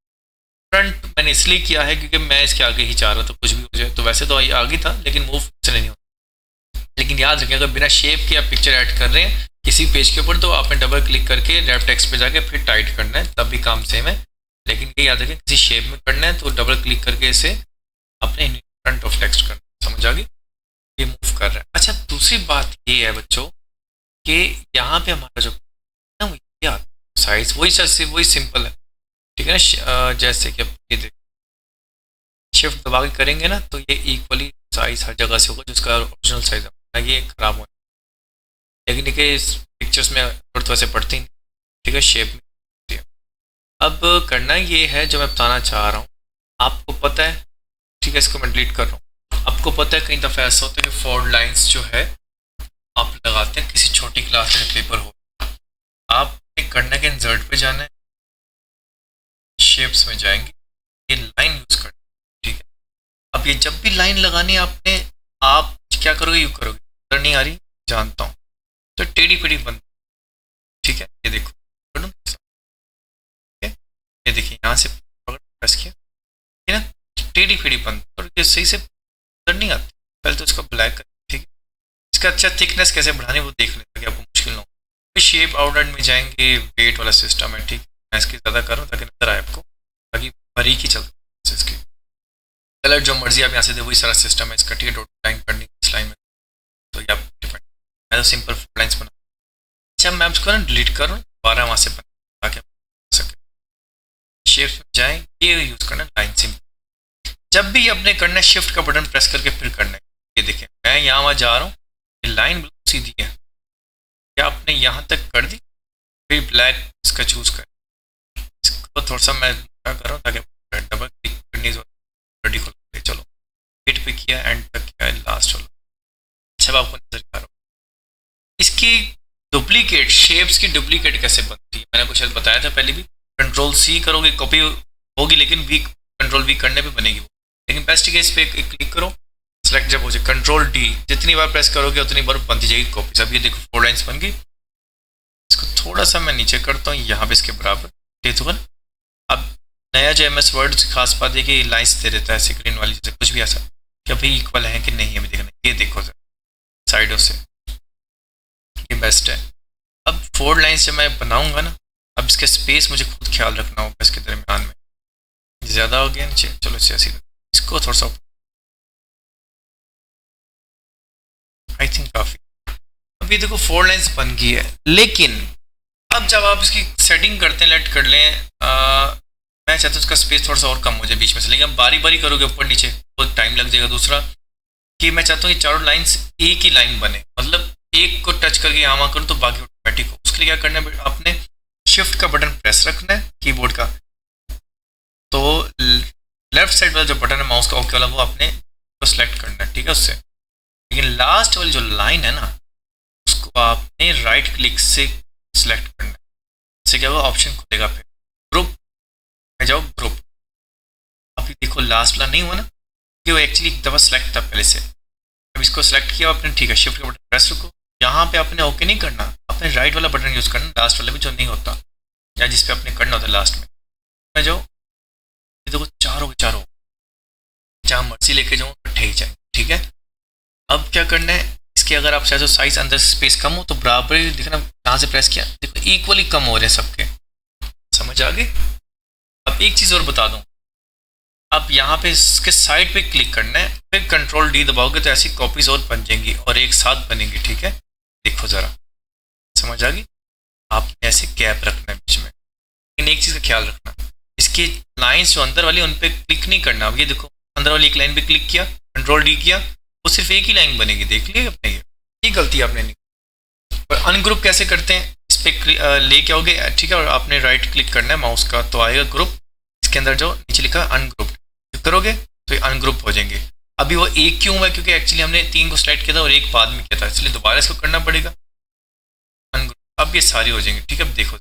फ्रंट मैंने इसलिए किया है क्योंकि मैं इसके आगे ही चाह रहा था कुछ भी हो जाए, तो वैसे तो ये आगे था लेकिन मूव से नहीं होता। लेकिन याद रखें, अगर बिना शेप के आप पिक्चर ऐड कर रहे हैं किसी पेज के ऊपर, तो आपने डबल क्लिक करके रैप टेक्स्ट पे जाके फिर टाइट करना है, तब भी काम सेम है। लेकिन ये याद रखें, किसी शेप में करना है तो डबल क्लिक करके इसे अपने फ्रंट ऑफ टेक्स्ट करना। समझ आ गई, ये मूव कर रहा है। अच्छा, दूसरी बात ये है बच्चों कि यहाँ पे हमारा जो साइज वही सिंपल है, ठीक है ना। जैसे कि अब ये शिफ्ट दबा के करेंगे ना तो ये इक्वली साइज हर जगह से होगा, जिसका ओरिजिनल साइज है, ये खराब हो। लेकिन देखिए इस पिक्चर्स में जरूरत वैसे पड़ती नहीं, ठीक है, शेप में। अब करना ये है जो मैं बताना चाह रहा हूँ, आपको पता है, ठीक है, इसको मैं डिलीट कर रहा हूँ। आपको पता है कई दफ़ा ऐसा होता है कि फॉर्ड लाइंस जो है आप लगाते हैं किसी छोटी क्लास में पेपर हो, आपने करना है कि इंसर्ट पे जाना है, शेप्स में जाएंगे, ये लाइन यूज करना है, ठीक है। अब ये जब भी लाइन लगानी है आपने, आप क्या करोगे, यू करोगे, नजर नहीं आ रही जानता हूँ, तो टेढ़ी पेढ़ी बन, ठीक है। ये देखो, ठीक है, ये देखिए यहाँ से प्रेस किया, ठीक है ना, टेढ़ी पेढ़ी बंद, और ये सही से नजर नहीं आती। पहले तो इसको ब्लैक कर, ठीक है। इसका अच्छा थिकनेस कैसे बढ़ाने वो देख लेते कि आपको मुश्किल ना हो। शेप आउटलाइन में जाएंगे, वेट वाला सिस्टम है, ठीक है। मैं इसकी ज़्यादा करूँ ताकि नजर आए आपको, ताकि बारीक ही चलती इसकी। कलर जो मर्जी आप यहाँ से दे, वही सारा सिस्टम है इसका, ठीक है। डॉट लाइन करनी इस लाइन में, तो ये आप डिफरेंट, मैं तो सिंपल फोर लाइन्स बना। अच्छा, मैं उसको ना डिलीट करूँ, दोबारा वहाँ से बना ताकि सके। शेप्स में जाएँ, ये यूज़ करना लाइन सिंपल। जब भी अपने करना है, शिफ्ट का बटन प्रेस करके फिर करना है। ये देखें, मैं यहाँ वहाँ जा रहा हूँ, ये लाइन बिल्कुल सीधी है, क्या आपने यहाँ तक कर दी, फिर ब्लैक इसका चूज कर, इसको थोड़ा सा मैं कर रहा हूँ ताकि डबल क्लिक करनी रेडी खोल, चलो हिट पे किया, एंड तक किया, लास्ट वाला। अच्छा, आपको नजर आ रहा हूँ इसकी डुप्लीकेट, शेप्स की डुप्लीकेट कैसे बनती है, मैंने कुछ शायद बताया था पहले भी। कंट्रोल सी करोगे कॉपी होगी, लेकिन वी कंट्रोल वी करने पे बनेगी वो। लेकिन बेस्ट केस पे क्लिक करो, सेलेक्ट जब हो जाए, कंट्रोल डी जितनी बार प्रेस करोगे उतनी बार बनती जाएगी कॉपी। अब ये देखो 4 लाइन्स बन गई। इसको थोड़ा सा मैं नीचे करता हूँ, यहाँ पे इसके बराबर, ठीक है। अब नया जो MS वर्ड खास बात है कि लाइन्स दे देता है ऐसे ग्रीन वाली, जैसे कुछ भी ऐसा कि अभी इक्वल है कि नहीं, अभी देखना। ये देखो सर साइडों से, ये बेस्ट है। अब 4 लाइन्स जब मैं बनाऊंगा ना, अब इसका स्पेस मुझे खुद ख्याल रखना होगा, इसके दरमियान में ज़्यादा हो गया नीचे, चलो ऐसे इसको थोड़ा सा, आई थिंक काफ़ी। अभी देखो 4 लाइन्स बन गई है, लेकिन अब जब आप इसकी सेटिंग करते हैं, लेट कर लें, मैं चाहता हूँ उसका स्पेस थोड़ा सा और कम हो जाए बीच में से, लेकिन अब बारी बारी करोगे ऊपर नीचे तो टाइम लग जाएगा। दूसरा कि मैं चाहता हूँ ये चारों लाइन्स एक ही लाइन बने, मतलब एक को टच करके यहाँ वहाँ करूँ तो बाकी ऑटोमेटिक हो। उसके लिए क्या करना है, आपने शिफ्ट का बटन प्रेस रखना है कीबोर्ड का, तो लेफ्ट साइड वाला जो बटन है माउस का ओके वाला, वो आपने तो सेलेक्ट करना है, ठीक है उससे। लेकिन लास्ट वाली जो लाइन है ना, उसको आपने राइट क्लिक से सिलेक्ट करना है। इससे क्या होगा, ऑप्शन खुलेगा, फिर ग्रुप में जाओ, ग्रुप। अभी देखो लास्ट वाला नहीं हुआ ना, कि वो एक्चुअली एक दफ़ा सेलेक्ट था पहले से। अब इसको सेलेक्ट किया आपने, ठीक है, शिफ्ट का बटन प्रेस रखो। यहाँ पे आपने ओके नहीं करना, आपने राइट वाला बटन यूज़ करना, लास्ट वाला भी जो नहीं होता, या जिस पे आपने करना होता लास्ट में जाओ। ये देखो चारों जहाँ मर्जी लेके जाओ इकट्ठे ही जाए, ठीक है। अब क्या करना है, इसके अगर आप चाहे तो साइज अंदर स्पेस कम हो तो बराबर ही दिखना, यहाँ से प्रेस किया, देखो इक्वली कम हो रहे हैं सबके, समझ आ गई। अब एक चीज़ और बता दूँ, आप यहाँ पे इसके साइड पे क्लिक करना है, फिर कंट्रोल डी दबाओगे तो ऐसी कॉपीज और बन जाएंगी और एक साथ बनेंगी, ठीक है। देखो ज़रा, समझ आ गई। आपने ऐसे गैप रखना है बीच में, लेकिन एक चीज़ का ख्याल रखना, इसकी लाइन्स जो अंदर वाली उन पर क्लिक नहीं करना। अब ये देखो अंदर वाली एक लाइन पे क्लिक किया, कंट्रोल डी किया, वो सिर्फ एक ही लाइन बनेगी, देख लिए अपने। ये गलती आपने नहीं। पर अनग्रुप कैसे करते हैं, इस पर लेके आओगे, ठीक है, और आपने राइट क्लिक करना है माउस का, तो आएगा ग्रुप, इसके अंदर जो नीचे लिखा अनग्रुप करोगे तो ये अनग्रुप हो जाएंगे। अभी वो एक क्यों हुआ, क्योंकि एक्चुअली हमने 3 को सेलेक्ट किया था और एक बाद में किया था, इसलिए दोबारा इसको करना पड़ेगा अनग्रुप। अब ये सारी हो जाएंगे, ठीक है। अब देखो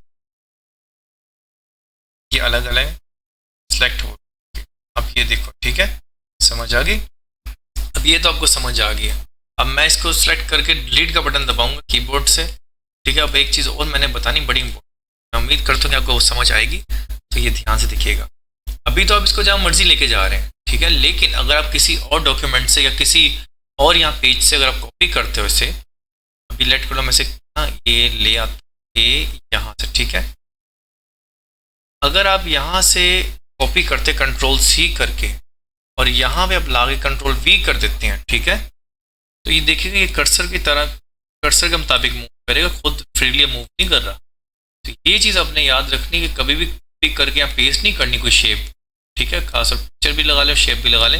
ये अलग अलग सेलेक्ट हो, अब ये देखो, ठीक है, समझ आ गई। अब ये तो आपको समझ आ गई है। अब मैं इसको सेलेक्ट करके डिलीट का बटन दबाऊंगा कीबोर्ड से, ठीक है। अब एक चीज़ और मैंने बतानी बड़ी इंपॉर्टेंट, मैं उम्मीद करता हूँ कि आपको समझ आएगी, तो ये ध्यान से देखिएगा। अभी तो आप इसको जहाँ मर्जी लेके जा रहे हैं, ठीक है, लेकिन अगर आप किसी और डॉक्यूमेंट से या किसी और यहाँ पेज से अगर आप कॉपी करते हो इसे, अभी लेट करो मैं से ये ले आते यहाँ से, ठीक है। अगर आप यहाँ से कॉपी करते कंट्रोल सी करके और यहाँ पे आप लाके कंट्रोल वी कर देते हैं, ठीक है, तो ये देखिएगा ये कर्सर की तरह, कर्सर के मुताबिक मूव करेगा, खुद फ्रीली मूव नहीं कर रहा। तो ये चीज़ आपने याद रखनी कि कभी भी क्लिक करके यहाँ पेस्ट नहीं करनी कोई शेप, ठीक है। खासकर पिक्चर भी लगा ले, शेप भी लगा ले,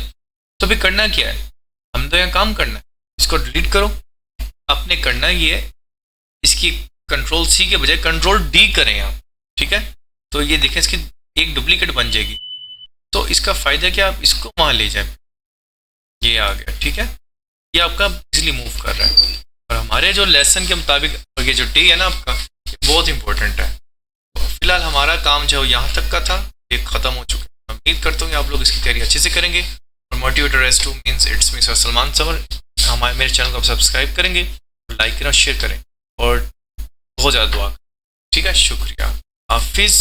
तो भी करना क्या है, हम तो यहाँ काम करना है। इसको डिलीट करो, आपने करना ये है, इसकी कंट्रोल सी के बजाय कंट्रोल डी करें आप, ठीक है। तो ये देखें इसकी एक डुप्लीकेट बन जाएगी, तो इसका फ़ायदा क्या, आप इसको वहाँ ले जाए, ये आ गया, ठीक है। ये आपका इजीली मूव कर रहा है। और हमारे जो लेसन के मुताबिक ये जो डे है ना आपका, ये बहुत इंपॉर्टेंट है। फिलहाल हमारा काम जो यहाँ तक का था ये ख़त्म हो चुका है। मैं उम्मीद करता हूँ कि आप लोग इसकी तैयारी अच्छे से करेंगे। और motivator S two means it's me sir Salman summer, हमारे मेरे चैनल को आप सब्सक्राइब करेंगे, लाइक करें और शेयर करें और बहुत ज़्यादा दुआ करें। ठीक है, शुक्रिया, हाफिज़।